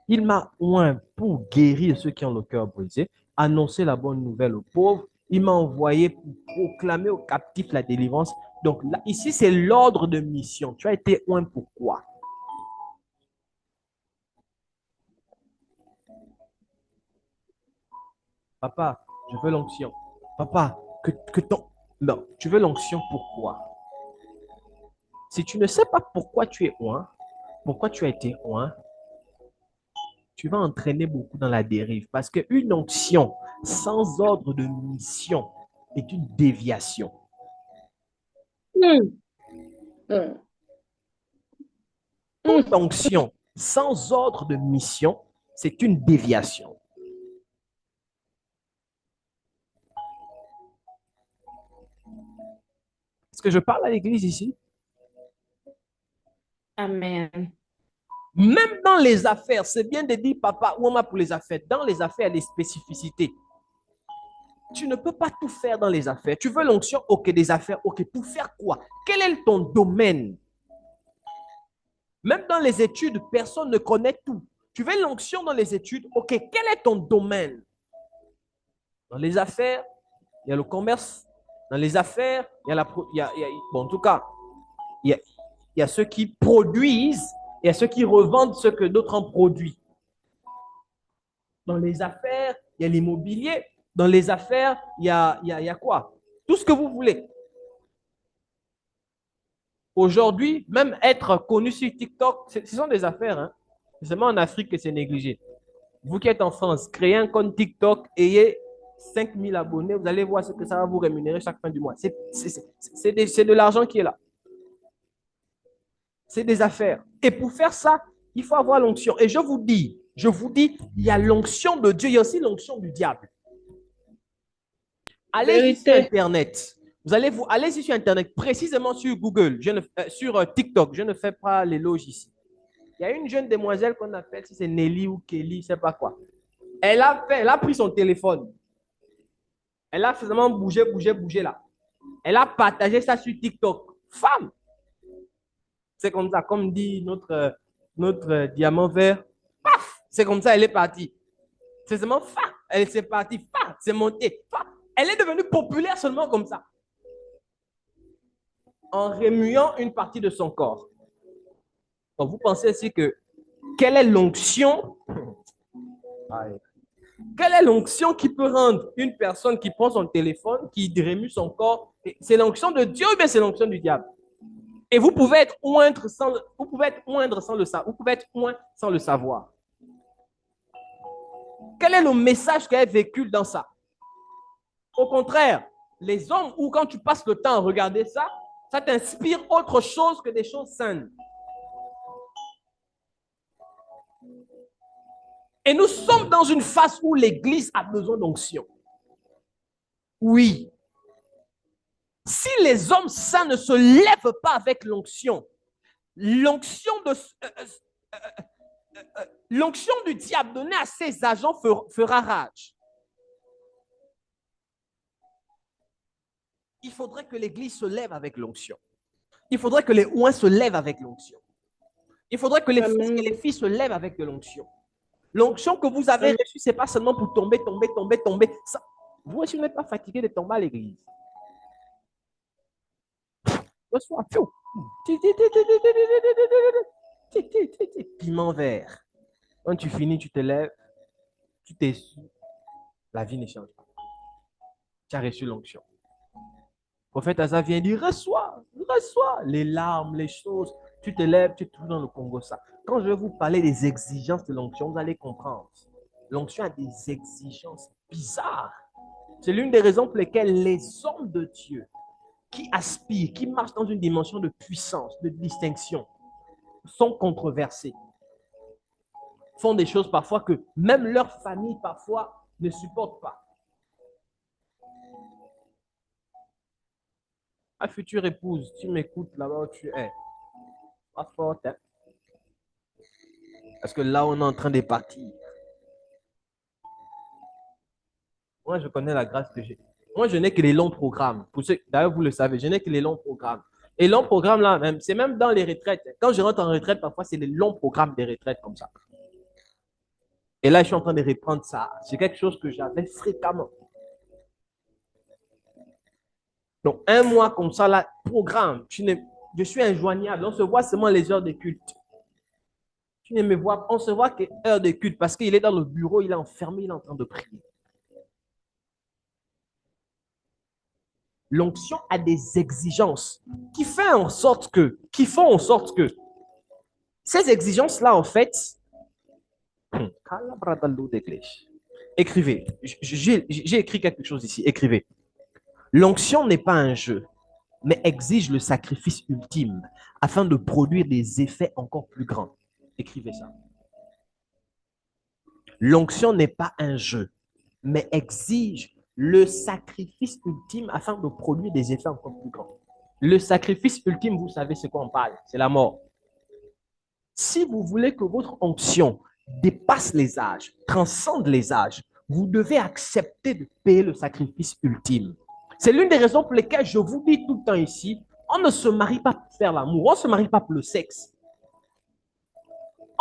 Il m'a oint pour guérir ceux qui ont le cœur brisé, annoncer la bonne nouvelle aux pauvres. Il m'a envoyé pour proclamer aux captifs la délivrance. Donc là, ici, c'est l'ordre de mission. Tu as été oint pour quoi? Papa, je veux l'onction. Papa, que ton... Non, tu veux l'onction pourquoi? Si tu ne sais pas pourquoi tu es oint, pourquoi tu as été oint, tu vas entraîner beaucoup dans la dérive. Parce qu'une onction sans ordre de mission est une déviation. Toute onction sans ordre de mission, c'est une déviation. Est-ce que je parle à l'église ici? Amen. Même dans les affaires, c'est bien de dire, papa, ou on pour les affaires. Dans les affaires, il y a des spécificités. Tu ne peux pas tout faire dans les affaires. Tu veux l'onction, ok, des affaires, ok, pour faire quoi? Quel est ton domaine? Même dans les études, personne ne connaît tout. Tu veux l'onction dans les études, ok, quel est ton domaine? Dans les affaires, il y a le commerce. Dans les affaires, il y a la... bon, en tout cas, il y a ceux qui produisent et il y a ceux qui revendent ce que d'autres ont produit. Dans les affaires, il y a l'immobilier. Dans les affaires, il y a quoi? Tout ce que vous voulez. Aujourd'hui, même être connu sur TikTok, ce sont des affaires. Hein? C'est seulement en Afrique que c'est négligé. Vous qui êtes en France, créez un compte TikTok, ayez 5000 abonnés, vous allez voir ce que ça va vous rémunérer chaque fin du mois. C'est de l'argent qui est là. C'est des affaires. Et pour faire ça, il faut avoir l'onction. Et je vous dis, il y a l'onction de Dieu, il y a aussi l'onction du diable. Allez sur Internet. Allez sur Internet, précisément sur Google, sur TikTok. Je ne fais pas l'éloge ici. Il y a une jeune demoiselle qu'on appelle, si c'est Nelly ou Kelly, je ne sais pas quoi. Elle a pris son téléphone. Elle a finalement bougé là. Elle a partagé ça sur TikTok. Femme! C'est comme ça, comme dit notre diamant vert. Paf! C'est comme ça, elle est partie. C'est seulement femme. Elle s'est partie. Femme! C'est monté. Femme! Elle est devenue populaire seulement comme ça. En remuant une partie de son corps. Donc, vous pensez aussi que quelle est l'onction? Quelle est l'onction qui peut rendre une personne qui prend son téléphone, qui remue son corps? C'est l'onction de Dieu ou bien c'est l'onction du diable? Et vous pouvez être oindre sans le savoir. Vous pouvez être oint sans le savoir. Quel est le message qu'elle véhicule dans ça? Au contraire, les hommes, ou quand tu passes le temps à regarder ça, ça t'inspire autre chose que des choses saines. Et nous sommes dans une phase où l'Église a besoin d'onction. Oui. Si les hommes saints ne se lèvent pas avec l'onction, l'onction du diable donnée à ses agents fera rage. Il faudrait que l'Église se lève avec l'onction. Il faudrait que les oints se lèvent avec l'onction. Il faudrait que les fils et les filles se lèvent avec de l'onction. L'onction que vous avez reçue, ce n'est pas seulement pour tomber. Ça, vous aussi, vous n'êtes pas fatigué de tomber à l'église. Reçois. Piment vert. Quand tu finis, tu te lèves, tu t'essuies. La vie ne change pas. Tu as reçu l'onction. Le prophète Asa vient dire, reçois les larmes, les choses. Tu te lèves, tu es toujours dans le Congo. Ça. Quand je vais vous parler des exigences de l'onction, vous allez comprendre. L'onction a des exigences bizarres. C'est l'une des raisons pour lesquelles les hommes de Dieu qui aspirent, qui marchent dans une dimension de puissance, de distinction, sont controversés. Font des choses parfois que même leur famille parfois ne supporte pas. Ma future épouse, tu m'écoutes là-bas où tu es. Pas forte, hein? Parce que là, on est en train de partir. Moi, je connais la grâce que j'ai. Moi, je n'ai que les longs programmes. D'ailleurs, vous le savez, je n'ai que les longs programmes. Et longs programmes, là, c'est même dans les retraites. Quand je rentre en retraite, parfois, c'est les longs programmes des retraites comme ça. Et là, je suis en train de reprendre ça. C'est quelque chose que j'avais fréquemment. Donc, un mois comme ça, là, programme. Je suis injoignable. On se voit seulement les heures de culte. Tu ne me vois pas. On se voit que heures de culte parce qu'il est dans le bureau, il est enfermé, il est en train de prier. L'onction a des exigences qui font en sorte que ces exigences-là, en fait, écrivez. J'ai écrit quelque chose ici. Écrivez. L'onction n'est pas un jeu, mais exige le sacrifice ultime afin de produire des effets encore plus grands. Écrivez ça. L'onction n'est pas un jeu, mais exige le sacrifice ultime afin de produire des effets encore plus grands. Le sacrifice ultime, vous savez ce qu'on parle, c'est la mort. Si vous voulez que votre onction dépasse les âges, transcende les âges, vous devez accepter de payer le sacrifice ultime. C'est l'une des raisons pour lesquelles je vous dis tout le temps ici, on ne se marie pas pour faire l'amour, on ne se marie pas pour le sexe.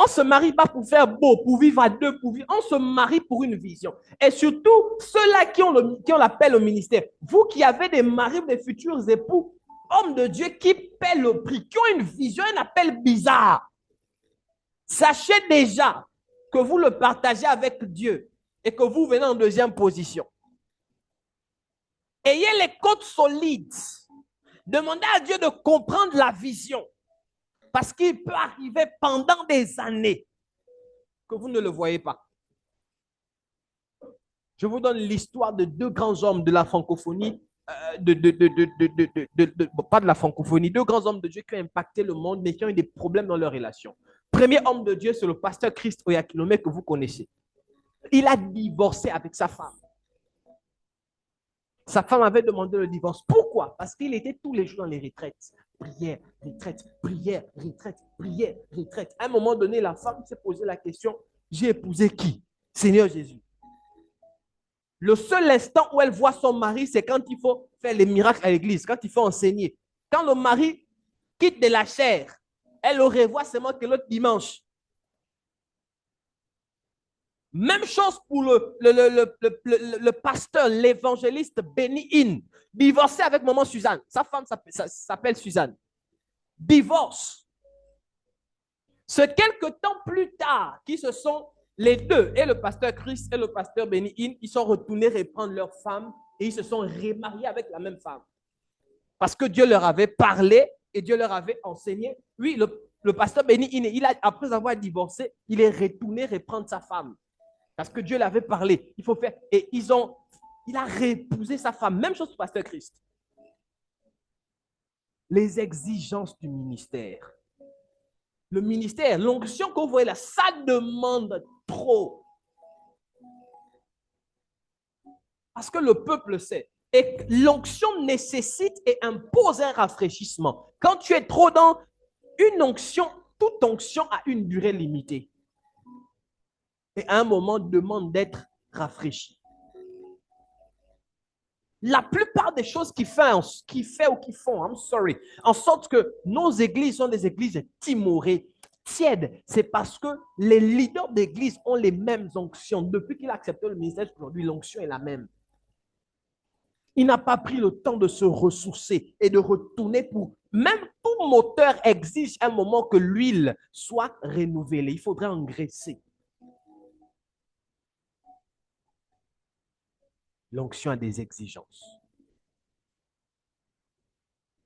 On ne se marie pas pour faire beau, pour vivre à deux, on se marie pour une vision. Et surtout, ceux-là qui ont l'appel au ministère, vous qui avez des maris, des futurs époux, hommes de Dieu qui paient le prix, qui ont une vision, un appel bizarre. Sachez déjà que vous le partagez avec Dieu et que vous venez en deuxième position. Ayez les côtes solides. Demandez à Dieu de comprendre la vision. Parce qu'il peut arriver pendant des années que vous ne le voyez pas. Je vous donne l'histoire de deux grands hommes de la francophonie, pas de la francophonie, deux grands hommes de Dieu qui ont impacté le monde, mais qui ont eu des problèmes dans leur relation. Premier homme de Dieu, c'est le pasteur Christ Oyakilome que vous connaissez. Il a divorcé avec sa femme. Sa femme avait demandé le divorce. Pourquoi? Parce qu'il était tous les jours dans les retraites. Prière, retraite, prière, retraite, prière, retraite. À un moment donné, la femme s'est posé la question, j'ai épousé qui? Seigneur Jésus. Le seul instant où elle voit son mari, c'est quand il faut faire les miracles à l'église, quand il faut enseigner. Quand le mari quitte de la chair, elle le revoit seulement que l'autre dimanche. Même chose pour le pasteur, l'évangéliste Benny Hinn, divorcé avec maman Suzanne. Sa femme s'appelle Suzanne. Divorce. C'est quelque temps plus tard qui se sont, les deux, et le pasteur Chris et le pasteur Benny Hinn, ils sont retournés reprendre leur femme et ils se sont remariés avec la même femme. Parce que Dieu leur avait parlé et Dieu leur avait enseigné. Oui, le pasteur Benny Hinn, après avoir divorcé, il est retourné reprendre sa femme. Parce que Dieu l'avait parlé. Il faut faire. Et il a réépousé sa femme. Même chose pour pasteur Christ. Les exigences du ministère. Le ministère, l'onction que vous voyez là, ça demande trop. Parce que le peuple sait. Et l'onction nécessite et impose un rafraîchissement. Quand tu es trop dans une onction, toute onction a une durée limitée. Et à un moment, demande d'être rafraîchi. La plupart des choses qui font, en sorte que nos églises sont des églises timorées, tièdes, c'est parce que les leaders d'église ont les mêmes onctions. Depuis qu'il a accepté le ministère, aujourd'hui, l'onction est la même. Il n'a pas pris le temps de se ressourcer et de retourner pour... Même tout moteur exige un moment que l'huile soit renouvelée. Il faudrait engraisser. L'onction a des exigences.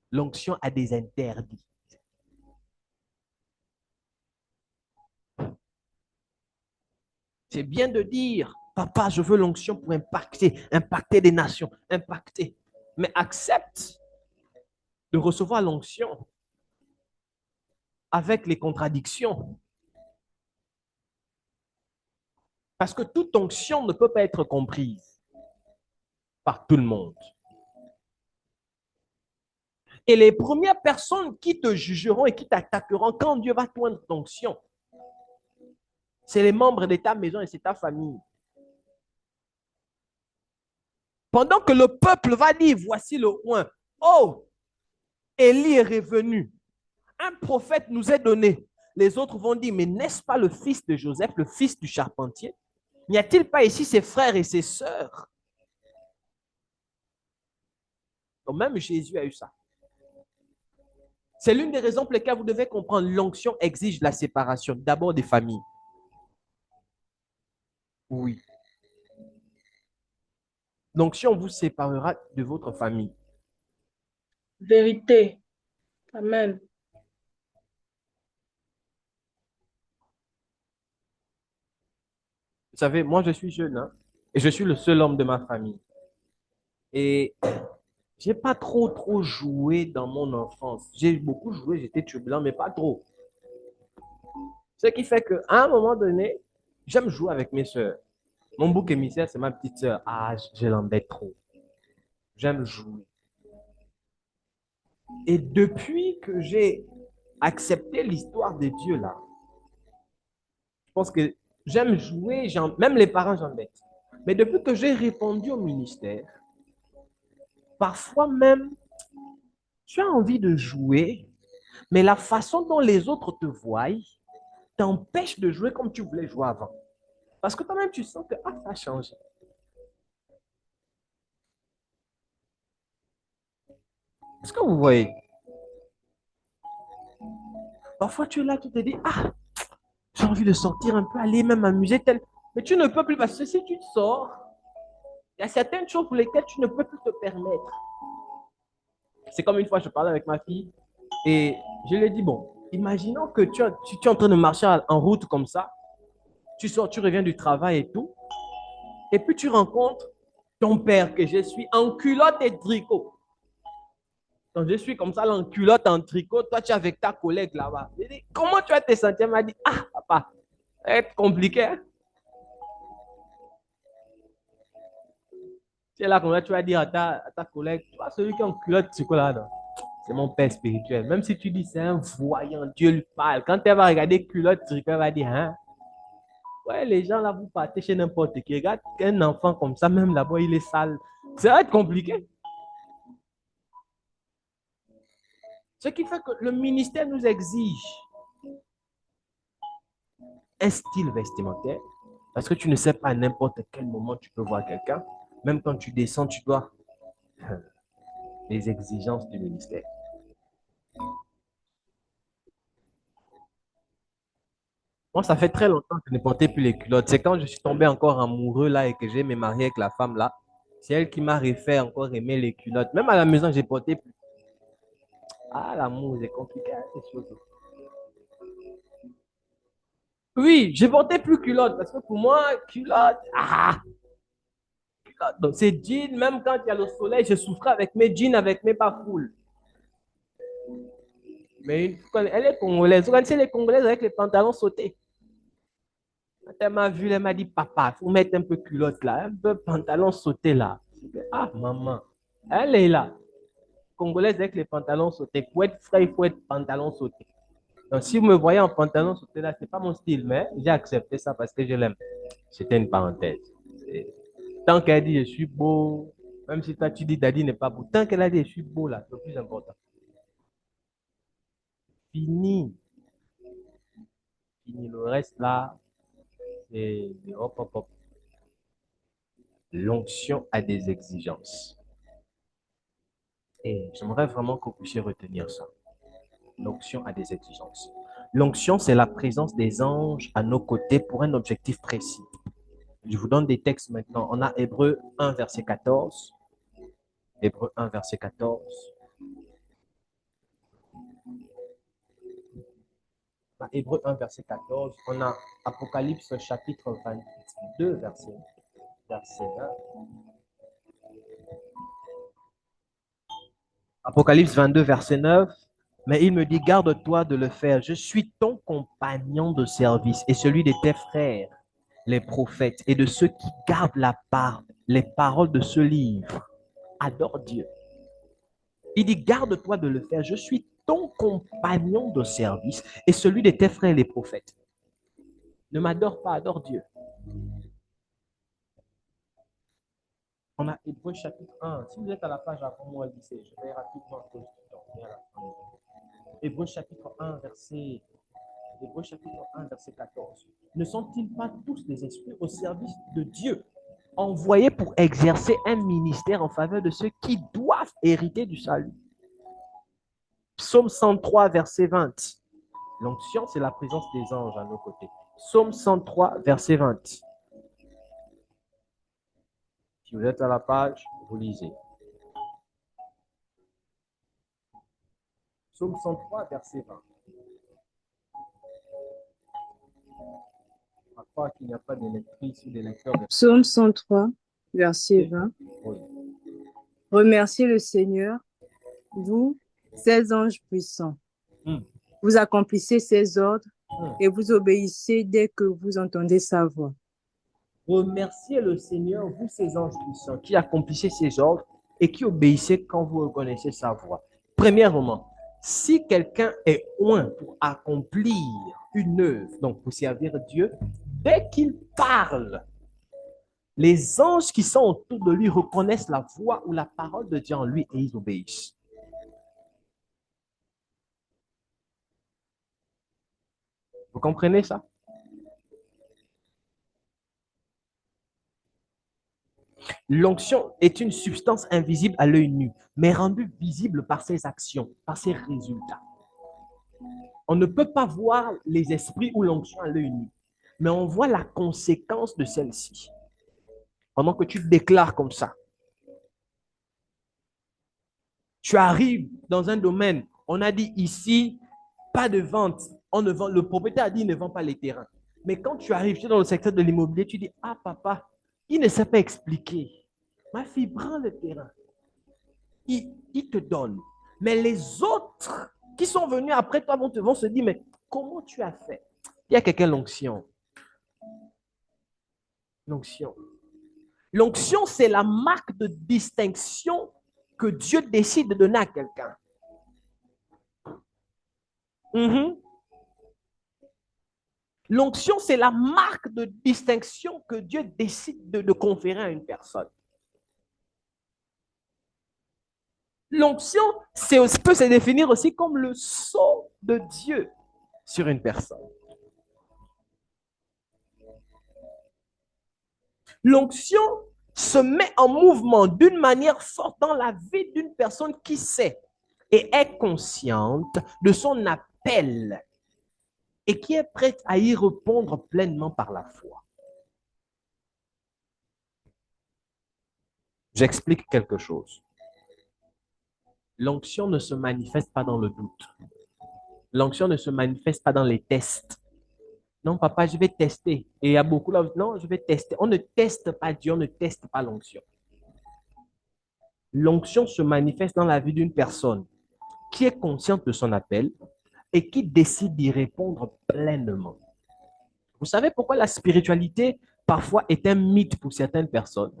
L'onction a des interdits. C'est bien de dire, papa, je veux l'onction pour impacter des nations, impacter. Mais accepte de recevoir l'onction avec les contradictions. Parce que toute onction ne peut pas être comprise par tout le monde. Et les premières personnes qui te jugeront et qui t'attaqueront quand Dieu va toindre ton onction, c'est les membres de ta maison et c'est ta famille. Pendant que le peuple va dire, voici le oint. Oh, Élie est revenu. Un prophète nous est donné. Les autres vont dire, mais n'est-ce pas le fils de Joseph, le fils du charpentier? N'y a-t-il pas ici ses frères et ses sœurs? Donc même Jésus a eu ça. C'est l'une des raisons pour lesquelles vous devez comprendre, l'onction exige la séparation, d'abord des familles. Oui. L'onction vous séparera de votre famille. Vérité. Amen. Vous savez, moi je suis jeune, hein, et je suis le seul homme de ma famille. Et j'ai pas trop joué dans mon enfance. J'ai beaucoup joué, j'étais turbulent, mais pas trop. Ce qui fait qu'à un moment donné, j'aime jouer avec mes soeurs. Mon bouc émissaire, c'est ma petite sœur. Ah, je l'embête trop. J'aime jouer. Et depuis que j'ai accepté l'histoire de Dieu là, je pense que j'aime jouer, même les parents j'embête. Mais depuis que j'ai répondu au ministère, parfois même, tu as envie de jouer, mais la façon dont les autres te voient t'empêche de jouer comme tu voulais jouer avant. Parce que toi-même, tu sens que ça a changé. Est-ce que vous voyez? Parfois, tu es là, tu te dis, j'ai envie de sortir un peu, aller même m'amuser tel. Mais tu ne peux plus parce que si tu sors, il y a certaines choses pour lesquelles tu ne peux plus te permettre. C'est comme une fois, je parlais avec ma fille et je lui ai dit, bon, imaginons que tu es en train de marcher en route comme ça, tu sors, tu reviens du travail et tout, et puis tu rencontres ton père que je suis en culotte et tricot. Donc je suis comme ça, en culotte, en tricot, toi tu es avec ta collègue là-bas. Je dis, comment tu vas te sentir? Elle m'a dit, papa, ça va être compliqué. Hein? Tu es là, comme ça, tu vas dire à ta collègue, toi, celui qui est en culotte, tricot là-dedans. C'est mon père spirituel. Même si tu dis c'est un voyant, Dieu lui parle. Quand elle va regarder culotte, tricot, elle va dire, hein? Ouais, les gens là, vous partez chez n'importe qui. Regarde un enfant comme ça, même là-bas, il est sale. Ça va être compliqué. Ce qui fait que le ministère nous exige un style vestimentaire. Parce que tu ne sais pas à n'importe quel moment tu peux voir quelqu'un. Même quand tu descends, tu dois les exigences du ministère. Moi, ça fait très longtemps que je ne portais plus les culottes. C'est quand je suis tombé encore amoureux là et que j'ai me marié avec la femme là. C'est elle qui m'a refait encore aimer les culottes. Même à la maison, j'ai porté plus. L'amour, c'est compliqué, hein, ces choses. Oui, j'ai porté plus culotte parce que pour moi, culotte, culotte. Donc, c'est jeans, même quand il y a le soleil, je souffrais avec mes jeans, avec mes bafoules. Mais elle est congolaise. Vous connaissez les Congolaises avec les pantalons sautés. Quand elle m'a vu, elle m'a dit, papa, il faut mettre un peu culotte là, un peu pantalon sauté là. Maman. Elle est là. Congolaise avec les pantalons sautés. Pour être frais, il faut être pantalon sauté. Donc, si vous me voyez en pantalon sauté là, c'est pas mon style, mais j'ai accepté ça parce que je l'aime. C'était une parenthèse. Tant qu'elle dit je suis beau, même si toi tu dis Daddy n'est pas beau, tant qu'elle a dit je suis beau là, c'est le plus important. Fini. Fini. Le reste là, c'est hop, hop, hop. L'onction a des exigences. Et j'aimerais vraiment que vous puissiez retenir ça. L'onction a des exigences. L'onction, c'est la présence des anges à nos côtés pour un objectif précis. Je vous donne des textes maintenant. On a Hébreu 1, verset 14. Hébreu 1, verset 14. On a Hébreu 1, verset 14. On a Apocalypse chapitre 22, verset 1. Apocalypse 22, verset 9. Mais il me dit, garde-toi de le faire. Je suis ton compagnon de service et celui de tes frères, les prophètes, et de ceux qui gardent les paroles de ce livre. Adore Dieu. Il dit, garde-toi de le faire. Je suis ton compagnon de service et celui de tes frères, les prophètes. Ne m'adore pas, adore Dieu. On a Hébreu chapitre 1. Si vous êtes à la page avant moi, lycée, je vais rapidement à cause du temps. Hébreu chapitre 1, verset Hébreu chapitre 1, verset 14. Ne sont-ils pas tous des esprits au service de Dieu, envoyés pour exercer un ministère en faveur de ceux qui doivent hériter du salut? Psaume 103, verset 20. L'onction, c'est la présence des anges à nos côtés. Psaume 103, verset 20. Si vous êtes à la page, vous lisez. Psaume 103, verset 20. Je crois qu'il n'y a pas de lectrice ou de lecteur. Psaume 103, verset 20. Oui. Remerciez le Seigneur, vous, ses anges puissants. Vous accomplissez ses ordres et vous obéissez dès que vous entendez sa voix. Remerciez le Seigneur, vous, ses anges puissants, qui accomplissez ses ordres et qui obéissez quand vous reconnaissez sa voix. Premièrement, si quelqu'un est oint pour accomplir une œuvre, donc pour servir Dieu, dès qu'il parle, les anges qui sont autour de lui reconnaissent la voix ou la parole de Dieu en lui et ils obéissent. Vous comprenez ça? L'onction est une substance invisible à l'œil nu, mais rendue visible par ses actions, par ses résultats. On ne peut pas voir les esprits ou l'onction à l'œil nu, mais on voit la conséquence de celle-ci. Pendant que tu déclares comme ça, tu arrives dans un domaine, on a dit ici, pas de vente, on ne vend, le propriétaire a dit il ne vend pas les terrains. Mais quand tu arrives, tu es dans le secteur de l'immobilier, tu dis, ah papa, il ne sait pas expliquer. Ma fille, prend le terrain. Il te donne. Mais les autres qui sont venus après toi vont se dire, mais comment tu as fait? Il y a quelqu'un l'onction. L'onction. L'onction, c'est la marque de distinction que Dieu décide de donner à quelqu'un. L'onction, c'est la marque de distinction que Dieu décide de conférer à une personne. L'onction peut se définir aussi comme le sceau de Dieu sur une personne. L'onction se met en mouvement d'une manière forte dans la vie d'une personne qui sait et est consciente de son appel et qui est prête à y répondre pleinement par la foi. J'explique quelque chose. L'onction ne se manifeste pas dans le doute. L'onction ne se manifeste pas dans les tests. Non, papa, je vais tester. Et il y a beaucoup là, non, je vais tester. On ne teste pas Dieu, on ne teste pas l'onction. L'onction se manifeste dans la vie d'une personne qui est consciente de son appel et qui décide d'y répondre pleinement. Vous savez pourquoi la spiritualité parfois est un mythe pour certaines personnes?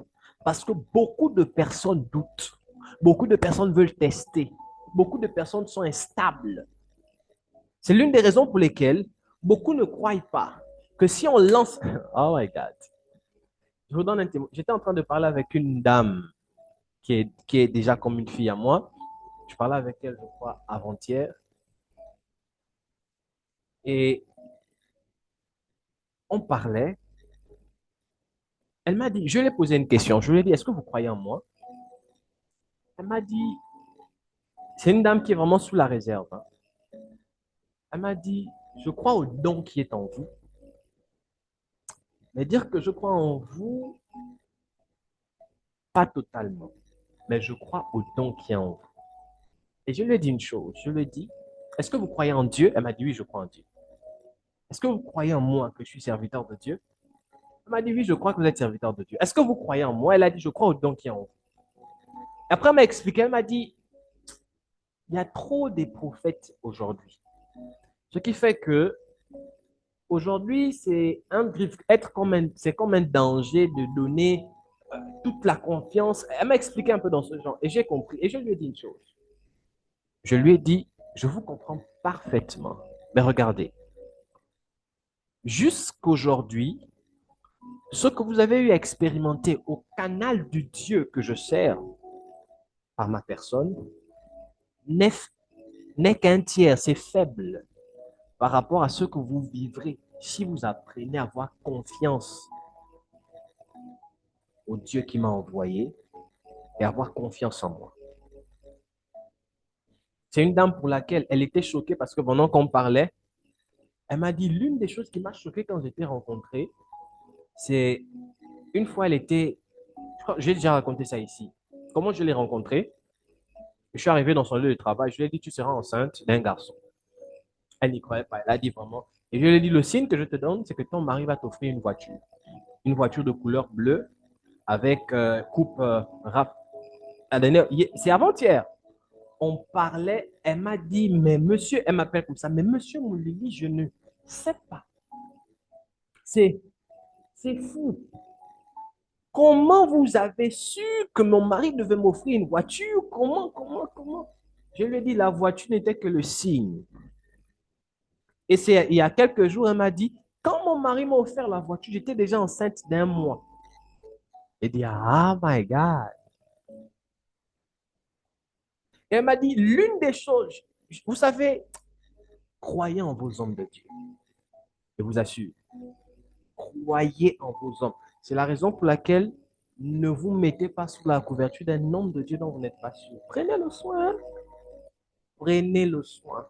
Parce que beaucoup de personnes doutent. Beaucoup de personnes veulent tester. Beaucoup de personnes sont instables. C'est l'une des raisons pour lesquelles beaucoup ne croient pas que si on lance... Oh my God. Je vous donne un témoin. J'étais en train de parler avec une dame qui est déjà comme une fille à moi. Je parlais avec elle, je crois, avant-hier. Et on parlait. Elle m'a dit, je lui ai posé une question. Je lui ai dit, est-ce que vous croyez en moi? Elle m'a dit, c'est une dame qui est vraiment sous la réserve, hein. Elle m'a dit, je crois au don qui est en vous. Mais dire que je crois en vous, pas totalement. Mais je crois au don qui est en vous. Et je lui ai dit une chose. Je lui ai dit, est-ce que vous croyez en Dieu? Elle m'a dit, oui, je crois en Dieu. Est-ce que vous croyez en moi que je suis serviteur de Dieu? Elle m'a dit, oui, je crois que vous êtes serviteur de Dieu. Est-ce que vous croyez en moi? Elle a dit, je crois au don qui est en vous. Après, elle m'a expliqué, elle m'a dit, il y a trop de prophètes aujourd'hui. Ce qui fait que aujourd'hui, c'est comme un danger de donner toute la confiance. Elle m'a expliqué un peu dans ce genre et j'ai compris. Et je lui ai dit une chose. Je lui ai dit, je vous comprends parfaitement. Mais regardez, jusqu'aujourd'hui, ce que vous avez eu à expérimenter au canal du Dieu que je sers par ma personne n'est qu'un tiers, c'est faible par rapport à ce que vous vivrez si vous apprenez à avoir confiance au Dieu qui m'a envoyé et avoir confiance en moi. C'est une dame pour laquelle elle était choquée parce que pendant qu'on parlait, elle m'a dit l'une des choses qui m'a choquée quand j'étais rencontré, c'est une fois elle était, je crois, j'ai déjà raconté ça ici. Comment je l'ai rencontrée? Je suis arrivé dans son lieu de travail, je lui ai dit tu seras enceinte d'un garçon. Elle n'y croyait pas, elle a dit vraiment. Et je lui ai dit le signe que je te donne, c'est que ton mari va t'offrir une voiture de couleur bleue avec coupe rap. C'est avant-hier. On parlait, elle m'a dit, mais monsieur, elle m'appelle comme ça, mais monsieur Moulili, je ne sais pas. C'est, c'est fou. Comment vous avez su que mon mari devait m'offrir une voiture? Comment? Je lui ai dit, la voiture n'était que le signe. Et c'est il y a quelques jours, elle m'a dit, quand mon mari m'a offert la voiture, j'étais déjà enceinte d'un mois. Elle dit, ah my God. Et elle m'a dit, l'une des choses, vous savez, croyez en vos hommes de Dieu. Je vous assure, croyez en vos hommes. C'est la raison pour laquelle ne vous mettez pas sous la couverture d'un homme de Dieu dont vous n'êtes pas sûr. Prenez le soin. Prenez le soin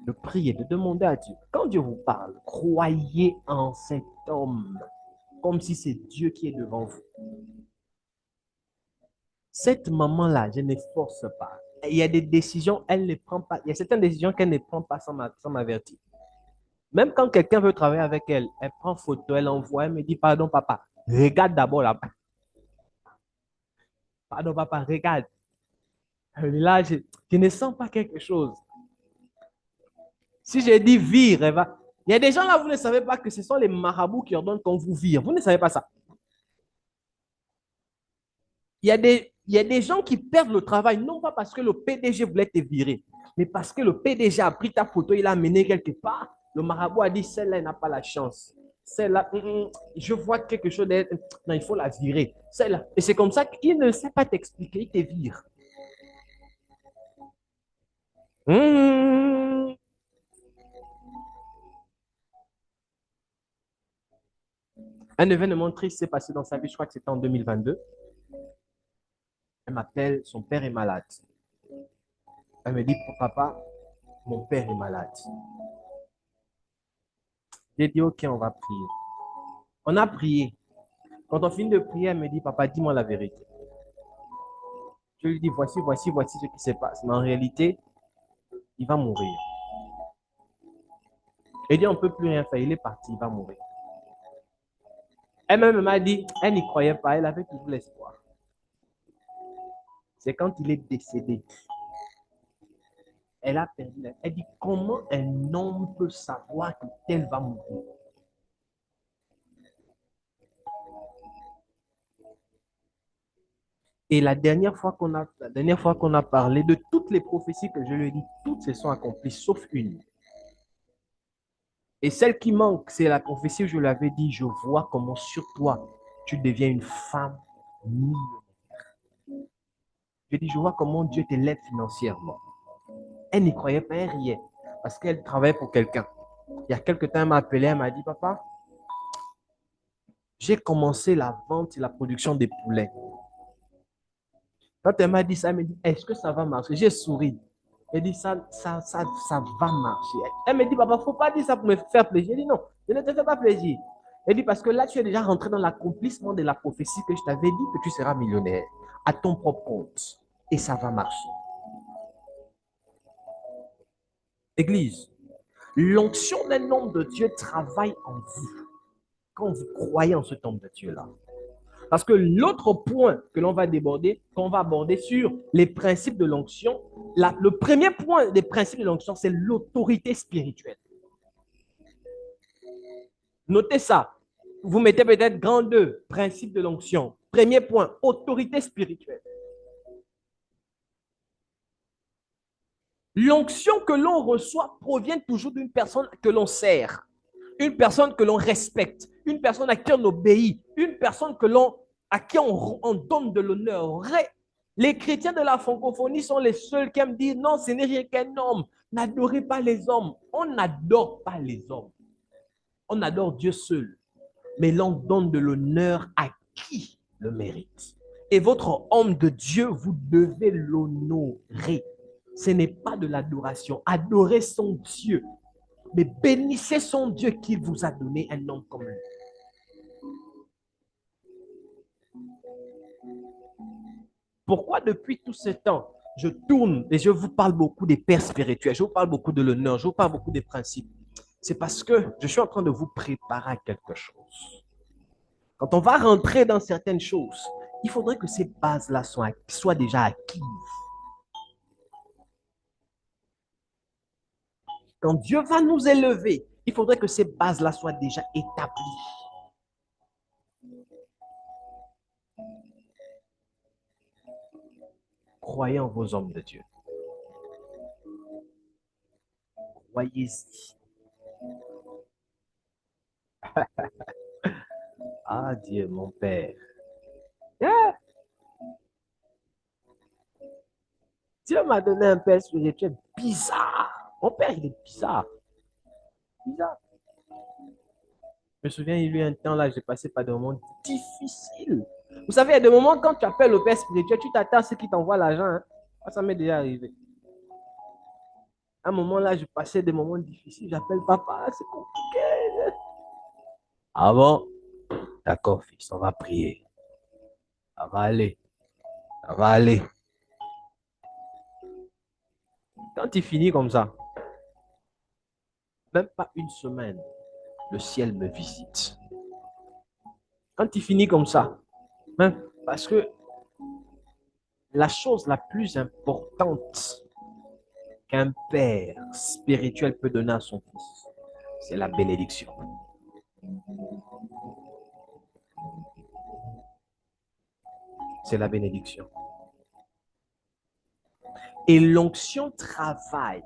de prier, de demander à Dieu. Quand Dieu vous parle, croyez en cet homme comme si c'est Dieu qui est devant vous. Cette maman-là, je ne force pas. Il y a des décisions, elle ne prend pas. Il y a certaines décisions qu'elle ne prend pas sans m'avertir. Même quand quelqu'un veut travailler avec elle, elle prend photo, elle envoie, elle me dit, pardon papa, regarde d'abord là-bas. Pardon papa, regarde. Là, je ne sens pas quelque chose. Si j'ai dit vire, elle va. Il y a des gens là, vous ne savez pas que ce sont les marabouts qui ordonnent qu'on vous vire. Vous ne savez pas ça. Il y a des gens qui perdent le travail, non pas parce que le PDG voulait te virer, mais parce que le PDG a pris ta photo, il l'a amené quelque part. Le marabout a dit, celle-là, elle n'a pas la chance. Celle-là, je vois quelque chose d'être. Non, il faut la virer. Celle-là. Et c'est comme ça qu'il ne sait pas t'expliquer, il te vire. Un événement triste s'est passé dans sa vie, je crois que c'était en 2022. Elle m'appelle, son père est malade. Elle me dit, papa, mon père est malade. J'ai dit, ok, on va prier. On a prié. Quand on finit de prier, elle me dit, papa, dis-moi la vérité. Je lui dis, voici ce qui se passe. Mais en réalité, il va mourir. Elle dit, on ne peut plus rien faire. Il est parti, il va mourir. Elle-même m'a dit, elle n'y croyait pas. Elle avait toujours l'espoir. C'est quand il est décédé. Elle a perdu. Elle dit, comment un homme peut savoir que tel va mourir? Et la dernière fois qu'on a parlé de toutes les prophéties que je lui ai dit, toutes se sont accomplies, sauf une. Et celle qui manque, c'est la prophétie où je lui avais dit, je vois comment sur toi, tu deviens une femme millionnaire. Je dis, je vois comment Dieu t'élève financièrement. Elle n'y croyait pas, elle riait, parce qu'elle travaillait pour quelqu'un. Il y a quelques temps, elle m'a appelé, elle m'a dit, papa, j'ai commencé la vente et la production des poulets. Quand elle m'a dit ça, elle m'a dit, est-ce que ça va marcher? J'ai souri. Elle dit, ça va marcher. Elle me dit, papa, il ne faut pas dire ça pour me faire plaisir. J'ai dit, non, je ne te fais pas plaisir. Elle dit, parce que là, tu es déjà rentré dans l'accomplissement de la prophétie que je t'avais dit que tu seras millionnaire à ton propre compte. Et ça va marcher. Église, l'onction d'un homme de Dieu travaille en vous quand vous croyez en cet homme de Dieu-là. Parce que l'autre point que l'on va déborder, qu'on va aborder sur les principes de l'onction, le premier point des principes de l'onction, c'est l'autorité spirituelle. Notez ça. Vous mettez peut-être grand 2, principe de l'onction. Premier point, autorité spirituelle. L'onction que l'on reçoit provient toujours d'une personne que l'on sert, une personne que l'on respecte, une personne à qui on obéit, une personne à qui on donne de l'honneur. Les chrétiens de la francophonie sont les seuls qui aiment dire non, ce n'est rien qu'un homme. N'adorez pas les hommes. On n'adore pas les hommes. On adore Dieu seul. Mais l'on donne de l'honneur à qui le mérite. Et votre homme de Dieu, vous devez l'honorer. Ce n'est pas de l'adoration. Adorez son Dieu. Mais bénissez son Dieu qui vous a donné un homme comme lui. Pourquoi depuis tout ce temps, je tourne et je vous parle beaucoup des pères spirituels, je vous parle beaucoup de l'honneur, je vous parle beaucoup des principes? C'est parce que je suis en train de vous préparer à quelque chose. Quand on va rentrer dans certaines choses, il faudrait que ces bases-là soient déjà acquises. Quand Dieu va nous élever, il faudrait que ces bases-là soient déjà établies. Croyez en vos hommes de Dieu. Croyez-y. Ah Dieu, mon Père. Yeah. Dieu m'a donné un père spirituel bizarre. Mon père, il est bizarre. Bizarre. Je me souviens, il y a eu un temps là, j'ai passé par des moments difficiles. Vous savez, il y a des moments quand tu appelles le père spirituel, tu t'attends à ce qu'il t'envoie l'argent. Hein. Ça m'est déjà arrivé. À un moment là, je passais des moments difficiles. J'appelle papa, c'est compliqué. Ah bon? D'accord, fils, on va prier. Ça va aller. Ça va aller. Quand il finit comme ça, même pas une semaine, le ciel me visite. Quand il finit comme ça, même parce que la chose la plus importante qu'un père spirituel peut donner à son fils, c'est la bénédiction. C'est la bénédiction. Et l'onction travaille.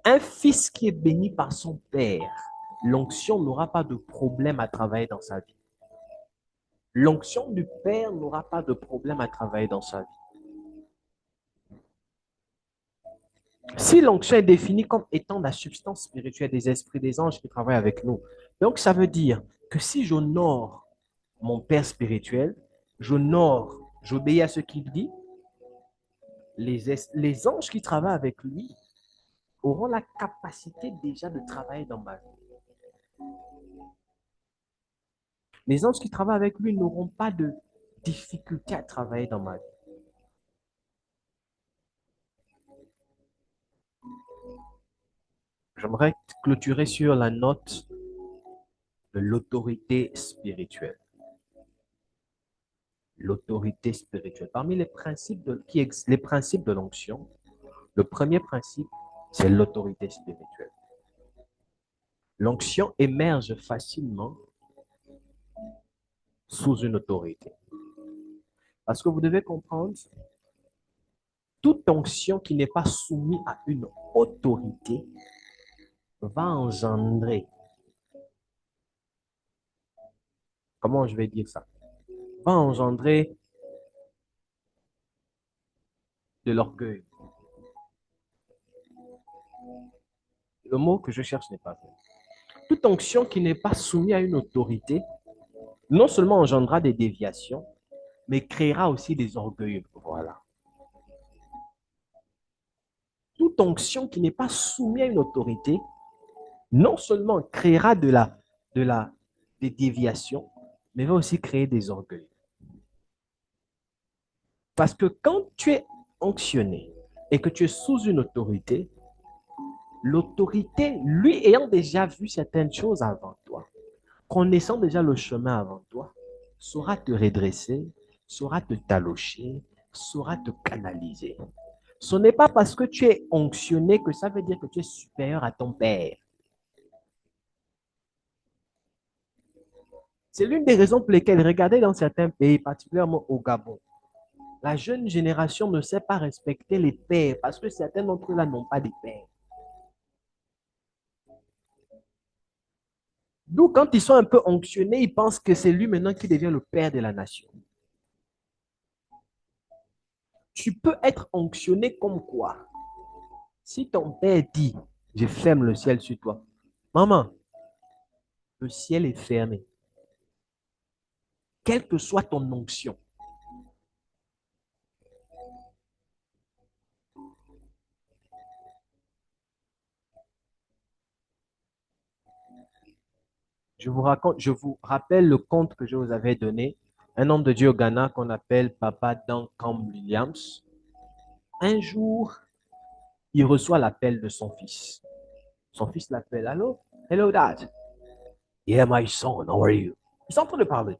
Un fils qui est béni par son père, l'onction n'aura pas de problème à travailler dans sa vie. L'onction du père n'aura pas de problème à travailler dans sa vie. Si l'onction est définie comme étant la substance spirituelle des esprits des anges qui travaillent avec nous, donc ça veut dire que si j'honore mon père spirituel, j'obéis à ce qu'il dit, les anges qui travaillent avec lui auront la capacité déjà de travailler dans ma vie. Les anges qui travaillent avec lui n'auront pas de difficulté à travailler dans ma vie. J'aimerais clôturer sur la note de l'autorité spirituelle. L'autorité spirituelle. Parmi les principes de l'onction, le premier principe, c'est l'autorité spirituelle. L'onction émerge facilement sous une autorité. Parce que vous devez comprendre, toute onction qui n'est pas soumise à une autorité va engendrer, comment je vais dire ça, va engendrer de l'orgueil. Le mot que je cherche n'est pas vrai. Toute onction qui n'est pas soumise à une autorité, non seulement engendrera des déviations, mais créera aussi des orgueilleux. Voilà. Toute onction qui n'est pas soumise à une autorité, non seulement créera des déviations, mais va aussi créer des orgueils. Parce que quand tu es onctionné et que tu es sous une autorité, l'autorité, lui ayant déjà vu certaines choses avant toi, connaissant déjà le chemin avant toi, saura te redresser, saura te talocher, saura te canaliser. Ce n'est pas parce que tu es onctionné que ça veut dire que tu es supérieur à ton père. C'est l'une des raisons pour lesquelles, regardez dans certains pays, particulièrement au Gabon, la jeune génération ne sait pas respecter les pères parce que certains d'entre eux là n'ont pas de pères. D'où, quand ils sont un peu onctionnés, ils pensent que c'est lui maintenant qui devient le père de la nation. Tu peux être onctionné comme quoi? Si ton père dit, je ferme le ciel sur toi, maman, le ciel est fermé. Quelle que soit ton onction. Je vous rappelle le conte que je vous avais donné. Un homme de Dieu au Ghana qu'on appelle Papa Duncan Williams. Un jour, il reçoit l'appel de son fils. Son fils l'appelle. Allô? Hello, dad. Yeah, my son, how are you? Ils sont en train de parler.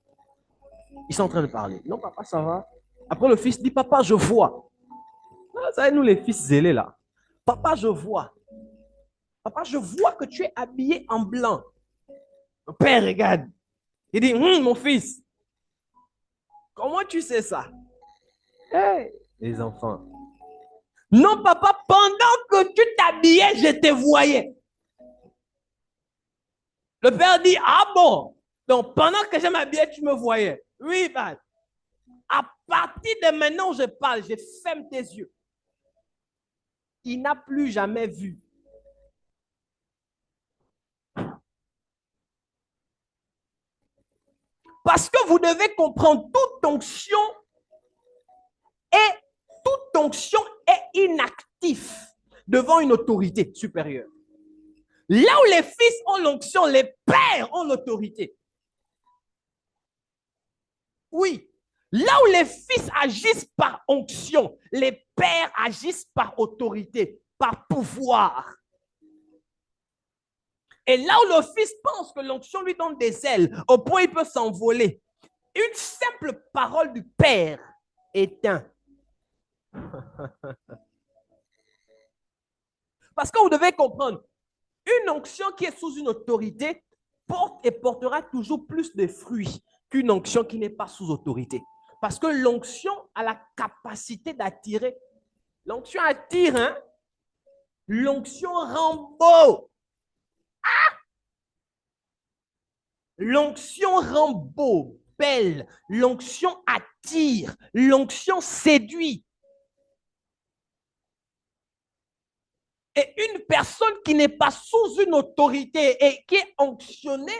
Ils sont en train de parler. Non, papa, ça va. Après, le fils dit, papa, je vois. Ah, ça, nous, les fils zélés, là. Papa, je vois. Papa, je vois que tu es habillé en blanc. Le père regarde. Il dit, mon fils, comment tu sais ça? Hey, les enfants. Non, papa, pendant que tu t'habillais, je te voyais. Le père dit, ah bon? Donc, pendant que je m'habillais, tu me voyais. Oui, papa. À partir de maintenant, je parle, je ferme tes yeux. Il n'a plus jamais vu. Parce que vous devez comprendre, toute onction est inactive devant une autorité supérieure. Là où les fils ont l'onction, les pères ont l'autorité. Oui. Là où les fils agissent par onction, les pères agissent par autorité, par pouvoir. Et là où le fils pense que l'onction lui donne des ailes, au point où il peut s'envoler, une simple parole du père éteint. Parce que vous devez comprendre, une onction qui est sous une autorité porte et portera toujours plus de fruits qu'une onction qui n'est pas sous autorité. Parce que l'onction a la capacité d'attirer. L'onction attire, hein? L'onction rend beau. Ah! L'onction rend beau, belle. L'onction attire. L'onction séduit. Et une personne qui n'est pas sous une autorité et qui est onctionnée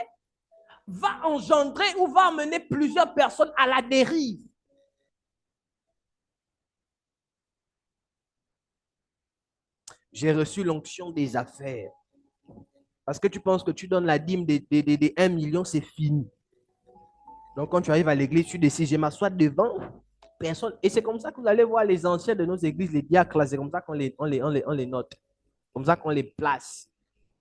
va engendrer ou va amener plusieurs personnes à la dérive. J'ai reçu l'onction des affaires. Parce que tu penses que tu donnes la dîme de 1 million, c'est fini. Donc, quand tu arrives à l'église, tu décides, je m'assois devant personne. Et c'est comme ça que vous allez voir les anciens de nos églises, les diacres, c'est comme ça qu'on les note. Comme ça qu'on les place.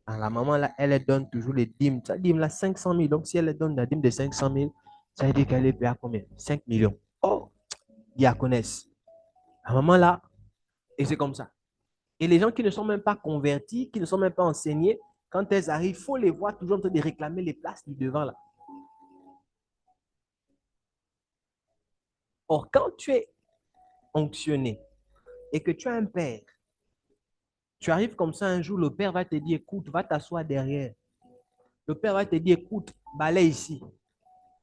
Alors, la maman, là, elle donne toujours les dîmes. Ça dîme là, 500 000. Donc, si elle donne la dîme de 500 000, ça veut dire qu'elle est payée à combien? 5 millions. Oh, diaconesse. La maman, là, et c'est comme ça. Et les gens qui ne sont même pas convertis, qui ne sont même pas enseignés, quand elles arrivent, il faut les voir toujours en train de réclamer les places du devant, là. Or, quand tu es onctionné et que tu as un père, tu arrives comme ça un jour, le père va te dire, écoute, va t'asseoir derrière. Le père va te dire, écoute, balaye ici.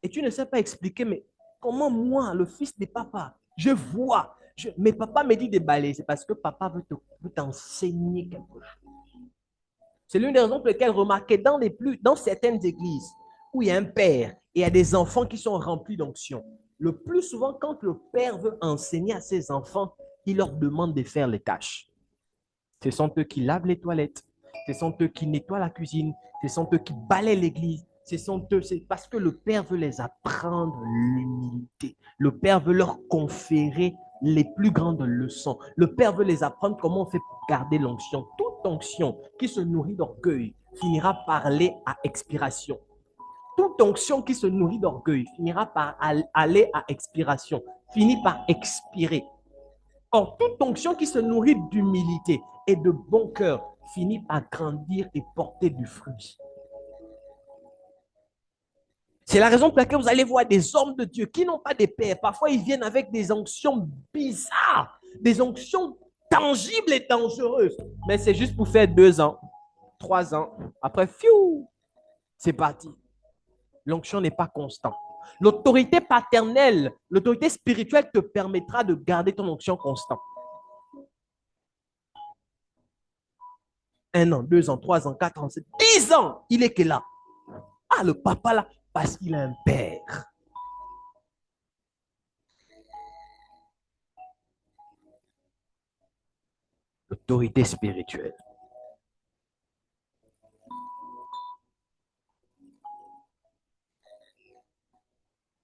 Et tu ne sais pas expliquer, mais comment moi, le fils de papa, je vois, mais papa me dit de balayer, c'est parce que papa veut t'enseigner quelque chose. C'est l'une des raisons pour lesquelles remarquez dans certaines églises où il y a un père et il y a des enfants qui sont remplis d'onction. Le plus souvent, quand le père veut enseigner à ses enfants, il leur demande de faire les tâches. Ce sont eux qui lavent les toilettes, ce sont eux qui nettoient la cuisine, ce sont eux qui balaient l'église. C'est parce que le Père veut les apprendre l'humilité. Le Père veut leur conférer les plus grandes leçons. Le Père veut les apprendre comment on fait pour garder l'onction. Toute onction qui se nourrit d'orgueil finira par aller à expiration. Toute onction qui se nourrit d'orgueil finira par aller à expiration, finit par expirer. Or, toute onction qui se nourrit d'humilité et de bon cœur finit par grandir et porter du fruit. C'est la raison pour laquelle vous allez voir des hommes de Dieu qui n'ont pas de père. Parfois, ils viennent avec des onctions bizarres, des onctions tangibles et dangereuses. Mais c'est juste pour faire 2 ans, 3 ans. Après, fiou, c'est parti. L'onction n'est pas constante. L'autorité paternelle, l'autorité spirituelle te permettra de garder ton onction constante. 1 an, 2 ans, 3 ans, 4 ans, 10 ans, il est que là. Ah, le papa là, parce qu'il a un père. L'autorité spirituelle.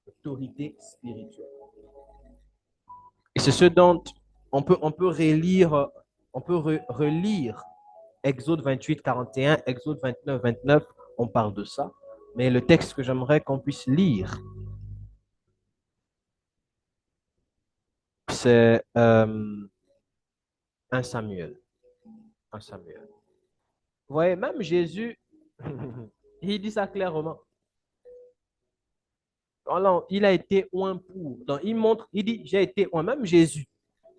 L'autorité spirituelle. Et c'est ce dont on peut relire, relire Exode 28, 41, Exode 29, 29, on parle de ça. Mais le texte que j'aimerais qu'on puisse lire, c'est 1 Samuel. 1 Samuel. Vous voyez, même Jésus, il dit ça clairement. Alors, il a été oint pour. Donc, il dit, j'ai été oint. Même Jésus,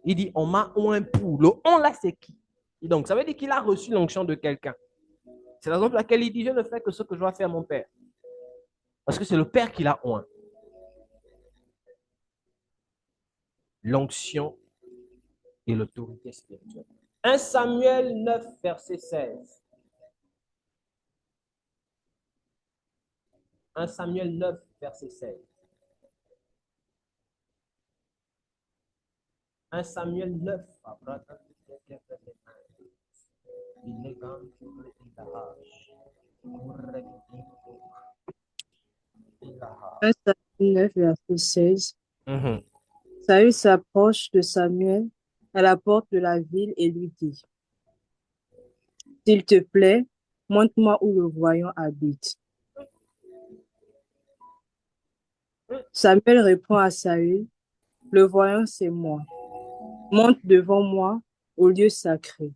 il dit, on m'a oint pour. Le on là, c'est qui? Et donc, ça veut dire qu'il a reçu l'onction de quelqu'un. C'est la raison pour laquelle il dit, je ne fais que ce que je dois faire mon Père. Parce que c'est le Père qui l'a oint. L'onction et l'autorité spirituelle. 1 Samuel 9, verset 16. 1 Samuel 9, verset 16. 1 Samuel 9. 1 Samuel 9, verset 16. Mhm. Saül s'approche de Samuel à la porte de la ville et lui dit, s'il te plaît, montre-moi où le voyant habite. Samuel répond à Saül, le voyant c'est moi. Monte devant moi au lieu sacré.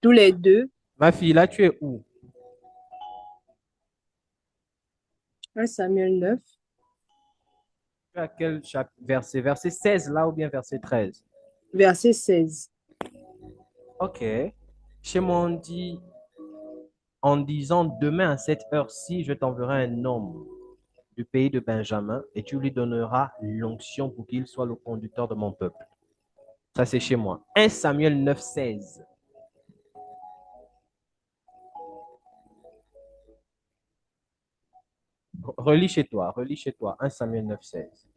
Tous les deux, Ma fille, là, tu es où? 1 Samuel 9, Tu es à quel verset? Verset 16 là ou bien verset 13? verset 16. Ok. Chez moi, on dit, en disant, demain à cette heure-ci, je t'enverrai un homme du pays de Benjamin et tu lui donneras l'onction pour qu'il soit le conducteur de mon peuple. Ça, c'est chez moi. 1 Samuel 9, 16. Relis chez toi, relis chez toi. 1 Samuel 9, 16.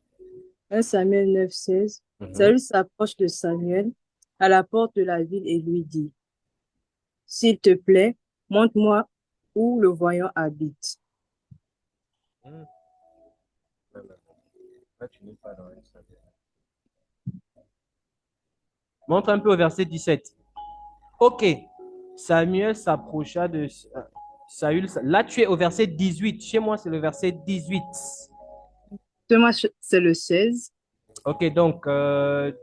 1 Samuel 9, 16. Saül s'approche de Samuel à la porte de la ville et lui dit, s'il te plaît, montre-moi où le voyant habite. Là, tu n'es pas dans 1 Samuel. Montre un peu au verset 17. Ok. Samuel s'approcha de Saül. Là, tu es au verset 18. Chez moi, c'est le verset 18. Chez moi, c'est le 16. Ok, donc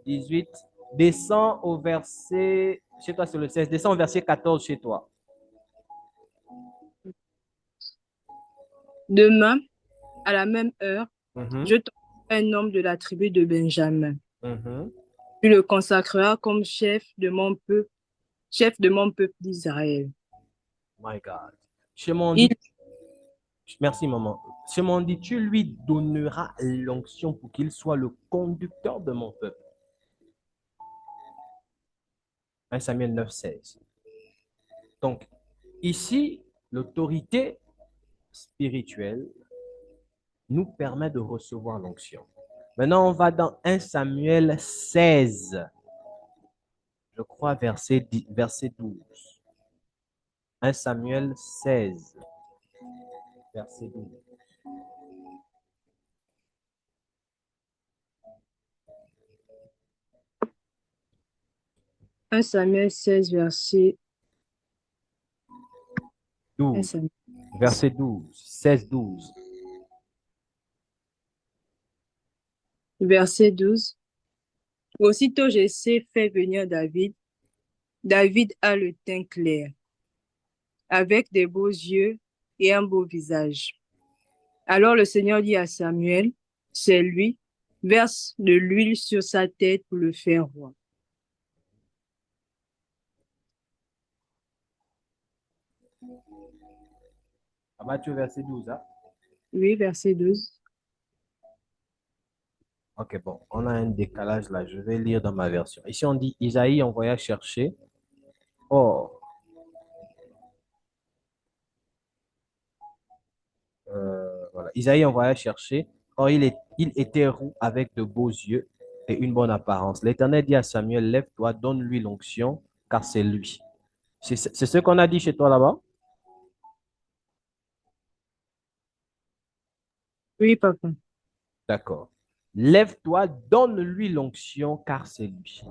18. Descends au verset. Chez toi, c'est le 16. Descends au verset 14 chez toi. Demain, à la même heure, je t'enverrai un homme de la tribu de Benjamin. Mhm. Tu le consacreras comme chef de mon peuple d'Israël. My God. Shimon Il, dit, merci maman. Shimon dit, tu lui donneras l'onction pour qu'il soit le conducteur de mon peuple. 1 Samuel 9, 16. Donc, ici, l'autorité spirituelle nous permet de recevoir l'onction. Maintenant, on va dans 1 Samuel 16, je crois, verset 12. 1 Samuel 16, verset 12. 1 Samuel 16, verset 1 12. Samuel Verset 12. 16, 12. verset 12. Aussitôt Jessé fait venir David. David a le teint clair, avec des beaux yeux et un beau visage. Alors le Seigneur dit à Samuel, c'est lui, verse de l'huile sur sa tête pour le faire roi. Matthieu, verset 12. Hein? Oui, verset 12. Ok, bon, on a un décalage là. Je vais lire dans ma version. Ici, on dit Isaïe envoya chercher. Oh, voilà. Isaïe envoya chercher. Or, il était roux avec de beaux yeux et une bonne apparence. L'Éternel dit à Samuel, lève-toi, donne-lui l'onction, car c'est lui. C'est ce qu'on a dit chez toi là-bas? Oui, papa. D'accord. Lève-toi, donne-lui l'onction, car c'est lui.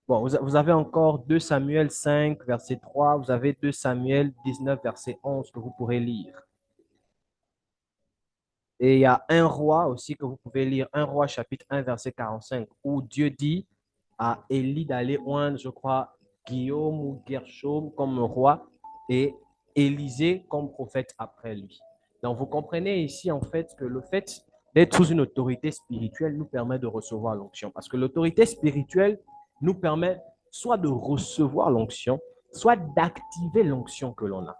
Bon, vous avez encore 2 Samuel 5, verset 3. Vous avez 2 Samuel 19, verset 11 que vous pourrez lire. Et il y a un roi aussi que vous pouvez lire, un roi chapitre 1, verset 45, où Dieu dit à Élie d'aller oindre, je crois, Guillaume ou Gershom comme roi et Élisée comme prophète après lui. Donc, vous comprenez ici, en fait, que le fait d'être sous une autorité spirituelle nous permet de recevoir l'onction. Parce que l'autorité spirituelle nous permet soit de recevoir l'onction, soit d'activer l'onction que l'on a.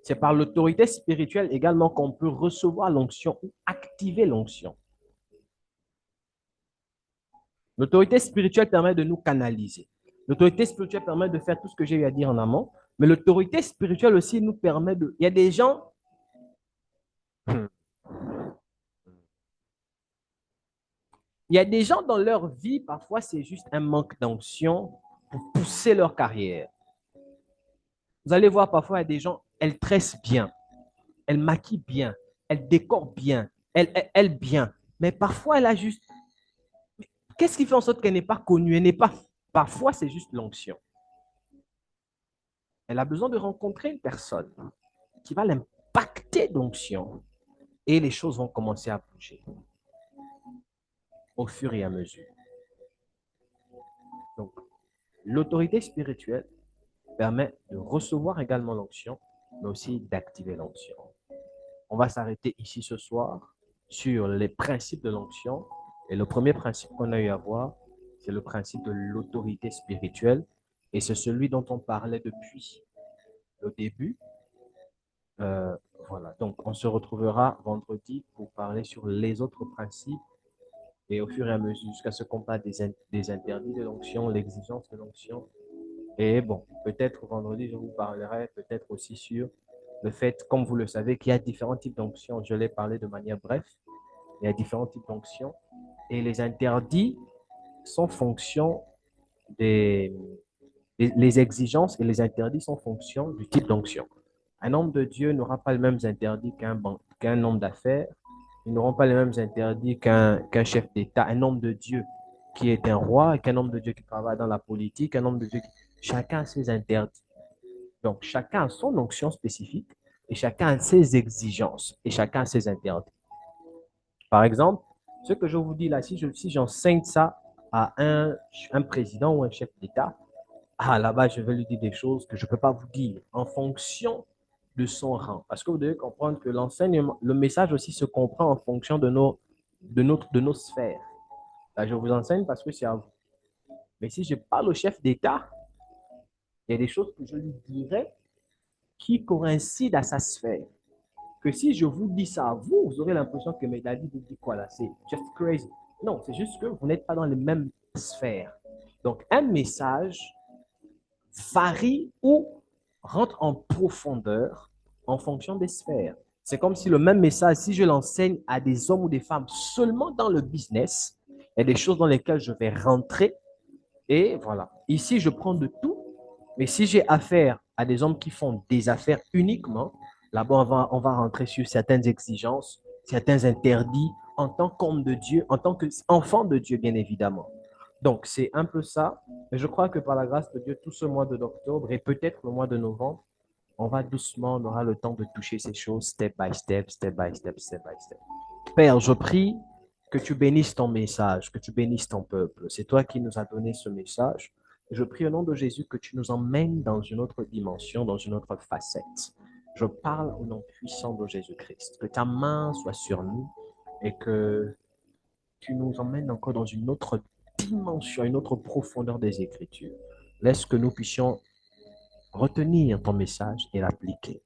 C'est par l'autorité spirituelle également qu'on peut recevoir l'onction ou activer l'onction. L'autorité spirituelle permet de nous canaliser. L'autorité spirituelle permet de faire tout ce que j'ai eu à dire en amont. Mais l'autorité spirituelle aussi nous permet de... Il y a des gens... Il y a des gens dans leur vie, parfois c'est juste un manque d'onction pour pousser leur carrière. Vous allez voir parfois, il y a des gens, elles tressent bien, elles maquillent bien, elles décorent bien, elles bien. Mais parfois, elle a juste... Qu'est-ce qui fait en sorte qu'elle n'est pas connue? Elle n'est pas... Parfois, c'est juste l'onction. Elle a besoin de rencontrer une personne qui va l'impacter d'onction et les choses vont commencer à bouger au fur et à mesure. Donc, l'autorité spirituelle permet de recevoir également l'onction, mais aussi d'activer l'onction. On va s'arrêter ici ce soir sur les principes de l'onction. Et le premier principe qu'on a eu à voir, c'est le principe de l'autorité spirituelle. Et c'est celui dont on parlait depuis le début. Voilà, donc on se retrouvera vendredi pour parler sur les autres principes et au fur et à mesure jusqu'à ce qu'on parle des interdits de l'onction, l'exigence de l'onction. Et bon, peut-être vendredi, je vous parlerai peut-être aussi sur le fait, comme vous le savez, qu'il y a différents types d'onction. Je l'ai parlé de manière brève. Il y a différents types d'onction et les interdits sont fonction des... Les exigences et les interdits sont fonction du type d'onction. Un homme de Dieu n'aura pas les mêmes interdits qu'un homme d'affaires. Ils n'auront pas les mêmes interdits qu'un chef d'État. Un homme de Dieu qui est un roi, qu'un homme de Dieu qui travaille dans la politique, un homme de Dieu qui... Chacun a ses interdits. Donc, chacun a son onction spécifique et chacun a ses exigences et chacun a ses interdits. Par exemple, ce que je vous dis là, si j'enseigne ça à un président ou un chef d'État, là-bas, je vais lui dire des choses que je ne peux pas vous dire en fonction de son rang. Parce que vous devez comprendre que l'enseignement, le message aussi se comprend en fonction de nos sphères. Là, je vous enseigne parce que c'est à vous. Mais si je parle au chef d'État, il y a des choses que je lui dirai qui coïncident à sa sphère. Que si je vous dis ça à vous, vous aurez l'impression que mais David vous dit quoi là? C'est just crazy. Non, c'est juste que vous n'êtes pas dans les mêmes sphères. Donc, un message varie ou rentre en profondeur en fonction des sphères. C'est comme si le même message, si je l'enseigne à des hommes ou des femmes seulement dans le business, il y a des choses dans lesquelles je vais rentrer et voilà. Ici, je prends de tout, mais si j'ai affaire à des hommes qui font des affaires uniquement, là-bas, on va rentrer sur certaines exigences, certains interdits en tant qu'homme de Dieu, en tant qu'enfant de Dieu, bien évidemment. Donc, c'est un peu ça. Mais je crois que par la grâce de Dieu, tout ce mois d'octobre et peut-être le mois de novembre, on va doucement, on aura le temps de toucher ces choses step by step, step by step, step by step. Père, je prie que tu bénisses ton message, que tu bénisses ton peuple. C'est toi qui nous as donné ce message. Je prie au nom de Jésus que tu nous emmènes dans une autre dimension, dans une autre facette. Je parle au nom puissant de Jésus-Christ. Que ta main soit sur nous et que tu nous emmènes encore dans une autre dimension, une autre profondeur des Écritures. Laisse que nous puissions retenir ton message et l'appliquer.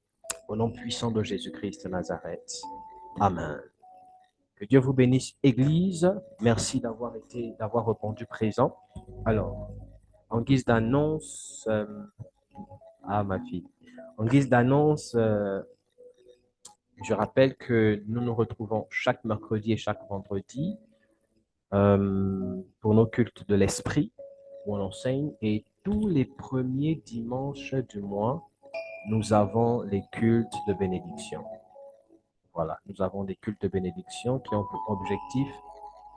Au nom puissant de Jésus-Christ de Nazareth. Amen. Que Dieu vous bénisse, Église. Merci d'avoir répondu présent. Alors, en guise d'annonce, ma fille, en guise d'annonce, je rappelle que nous nous retrouvons chaque mercredi et chaque vendredi pour nos cultes de l'esprit où on enseigne et tous les premiers dimanches du mois, nous avons les cultes de bénédiction. Voilà, nous avons des cultes de bénédiction qui ont pour objectif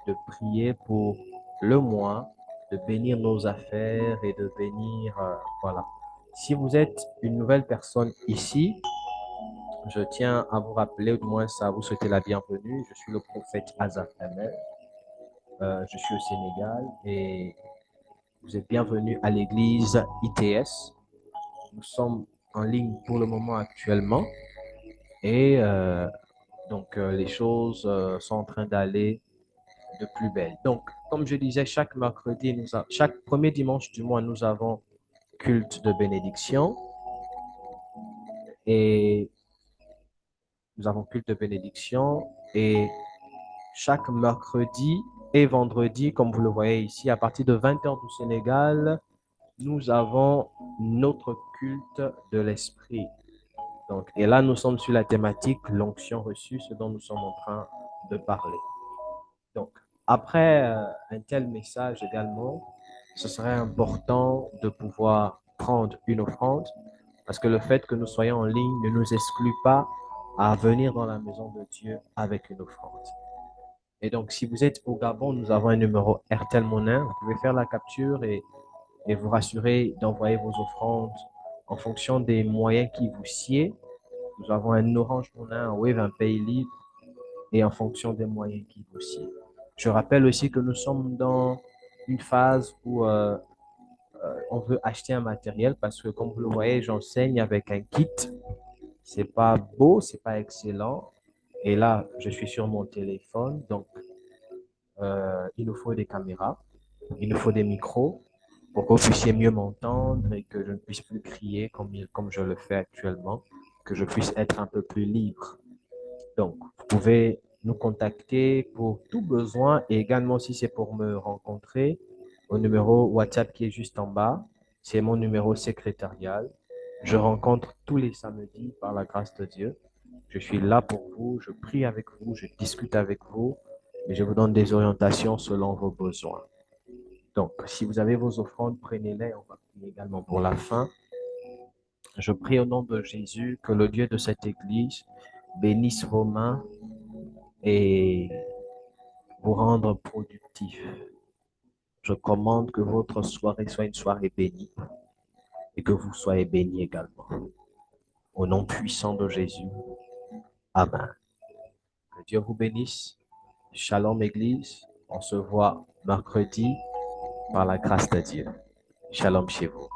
de prier pour le mois, de bénir nos affaires et de bénir, voilà. Si vous êtes une nouvelle personne ici, je tiens à vous rappeler, ou du moins à vous souhaiter la bienvenue. Je suis le prophète Azaf Hamel. Je suis au Sénégal et vous êtes bienvenue à l'église ITS. Nous sommes en ligne pour le moment actuellement et donc les choses sont en train d'aller de plus belle. Donc, comme je disais, chaque mercredi, chaque premier dimanche du mois, nous avons culte de bénédiction et nous avons culte de bénédiction et chaque mercredi et vendredi, comme vous le voyez ici, à partir de 20 heures du Sénégal, nous avons notre culte de l'esprit. Donc, et là, nous sommes sur la thématique l'onction reçue, ce dont nous sommes en train de parler. Donc, après un tel message également, ce serait important de pouvoir prendre une offrande parce que le fait que nous soyons en ligne ne nous exclut pas à venir dans la maison de Dieu avec une offrande. Et donc, si vous êtes au Gabon, nous avons un numéro RTL Monnaie. Vous pouvez faire la capture et vous rassurer d'envoyer vos offrandes en fonction des moyens qui vous sied. Nous avons un Orange Monnaie, un Wave, un Paylib et en fonction des moyens qui vous sied. Je rappelle aussi que nous sommes dans une phase où on veut acheter un matériel parce que, comme vous le voyez, j'enseigne avec un kit. C'est pas beau, c'est pas excellent. Et là, je suis sur mon téléphone, donc il nous faut des caméras, il nous faut des micros pour que vous puissiez mieux m'entendre et que je ne puisse plus crier comme je le fais actuellement, que je puisse être un peu plus libre. Donc, vous pouvez nous contacter pour tout besoin et également si c'est pour me rencontrer au numéro WhatsApp qui est juste en bas. C'est mon numéro secrétarial. Je rencontre tous les samedis par la grâce de Dieu. Je suis là pour vous, je prie avec vous, je discute avec vous et je vous donne des orientations selon vos besoins. Donc, si vous avez vos offrandes, prenez-les. On va prier également pour la fin. Je prie au nom de Jésus que le Dieu de cette église bénisse vos mains et vous rendre productif. Je commande que votre soirée soit une soirée bénie et que vous soyez bénis également. Au nom puissant de Jésus. Amen. Que Dieu vous bénisse. Shalom Église. On se voit mercredi par la grâce de Dieu. Shalom chez vous.